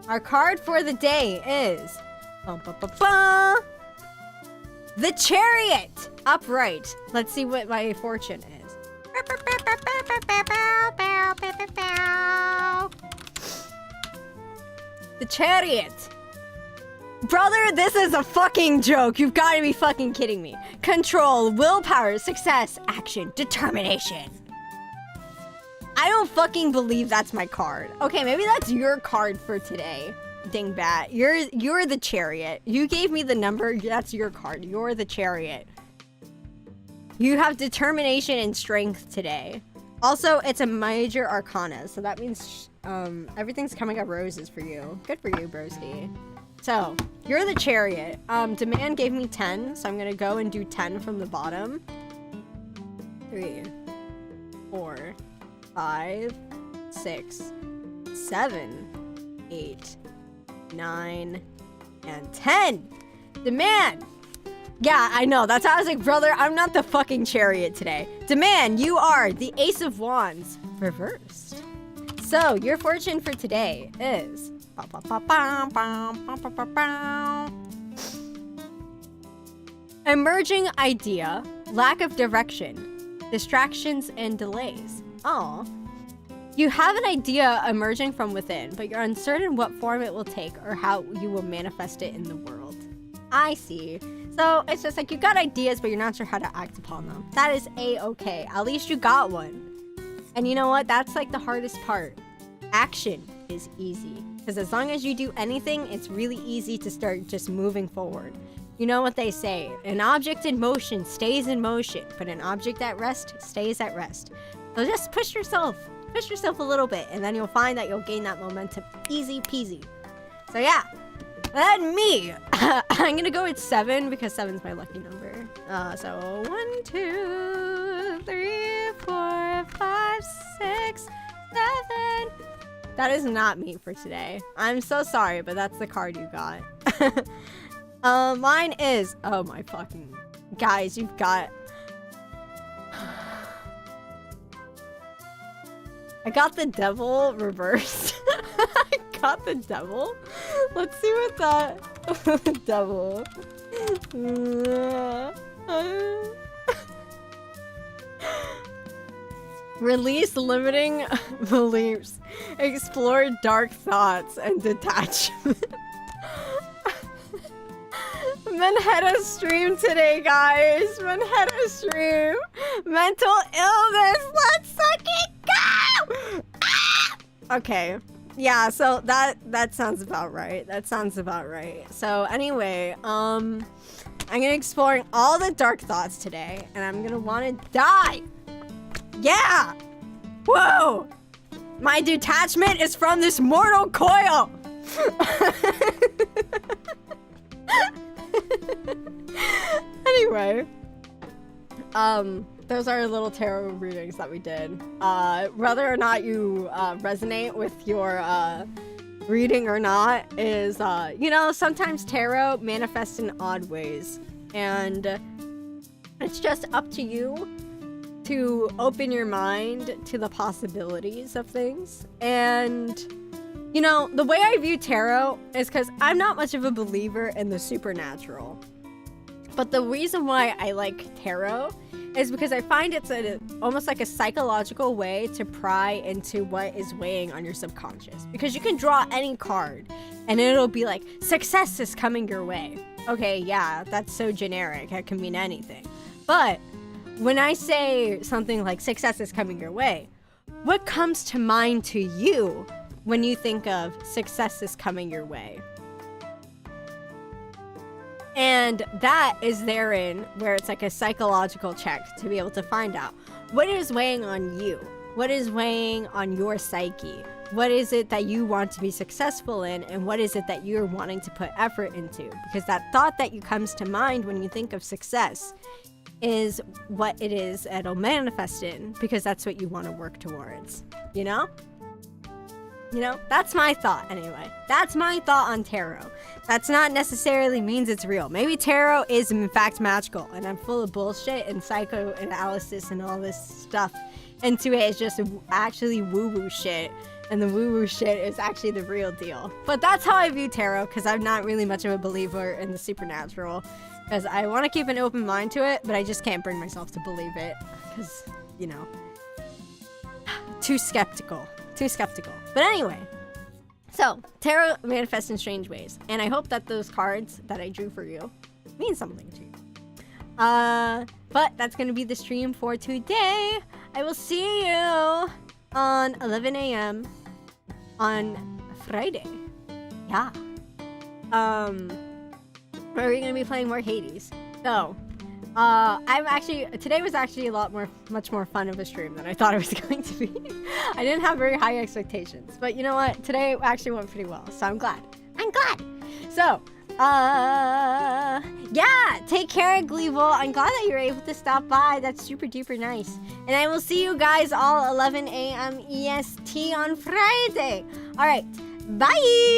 our card for the day is the Chariot! Upright. Let's see what my fortune is. The Chariot. Brother, this is a fucking joke. You've got to be fucking kidding me. Control, willpower, success, action, determination. I don't fucking believe that's my card. Okay, maybe that's your card for today. dingbat. You're the chariot. You gave me the number. That's your card. You're the chariot. You have determination and strength today. Also, it's a major arcana, so that means everything's coming up roses for you. Good for you, broski. So, you're the chariot. Demand gave me 10, so I'm gonna go and do 10 from the bottom. 3, 4, 5, 6, 7, 8, 9, and 10. Demand! Yeah, I know. That's how I was like, brother, I'm not the fucking chariot today. Demand, you are the Ace of Wands reversed. So, your fortune for today is... emerging idea, lack of direction, distractions, and delays. Oh. You have an idea emerging from within, but you're uncertain what form it will take or how you will manifest it in the world. I see. So it's just like you got ideas, but you're not sure how to act upon them. That is A-okay. At least you got one. And you know what? That's like the hardest part. Action is easy. Because as long as you do anything, it's really easy to start just moving forward. You know what they say, an object in motion stays in motion, but an object at rest stays at rest. So just push yourself a little bit, and then you'll find that you'll gain that momentum. Easy peasy. So yeah, then me. I'm gonna go with 7 because 7's my lucky number. So 1, 2, 3, 4, 5, 6, 7. That is not me for today. I'm so sorry, but that's the card you got. Mine is, oh my fucking, guys, you've got, I got the devil reversed. I got the devil. Let's see what that, devil. Release limiting beliefs. Explore dark thoughts and detachment. Menheta stream today, guys. Menheta stream. Mental illness. Let's fucking go! Ah! Okay. Yeah, so that sounds about right. That sounds about right. So anyway, I'm gonna explore all the dark thoughts today, and I'm gonna want to die. Yeah! Whoa! My detachment is from this mortal coil! Anyway, those are little tarot readings that we did. Whether or not you resonate with your reading or not is, you know, sometimes tarot manifests in odd ways, and it's just up to you to open your mind to the possibilities of things. And you know, the way I view tarot is because I'm not much of a believer in the supernatural. But the reason why I like tarot is because I find it's almost like a psychological way to pry into what is weighing on your subconscious. Because you can draw any card and it'll be like, success is coming your way. Okay, yeah, that's so generic. It can mean anything. But when I say something like success is coming your way, what comes to mind to you when you think of success is coming your way? And that is therein where it's like a psychological check to be able to find out what is weighing on you, what is weighing on your psyche, what is it that you want to be successful in, and what is it that you're wanting to put effort into. Because that thought that comes to mind when you think of success is what it is it'll manifest in, because that's what you want to work towards, you know? You know, that's my thought anyway. That's my thought on tarot. That's not necessarily means it's real. Maybe tarot is in fact magical and I'm full of bullshit and psychoanalysis and all this stuff into it. It's just actually woo-woo shit, and the woo-woo shit is actually the real deal. But that's how I view tarot, because I'm not really much of a believer in the supernatural, because I want to keep an open mind to it, but I just can't bring myself to believe it, because, you know, too skeptical. But anyway, so tarot manifests in strange ways, and I hope that those cards that I drew for you mean something to you. But that's gonna be the stream for today. I will see you on 11 a.m. on Friday. yeah. We're gonna be playing more Hades. So, today was actually much more fun of a stream than I thought it was going to be. I didn't have very high expectations, but you know what? Today actually went pretty well, so I'm glad. So, yeah, take care, Gleeble. I'm glad that you're able to stop by. That's super duper nice. And I will see you guys all 11 a.m. EST on Friday. All right, bye.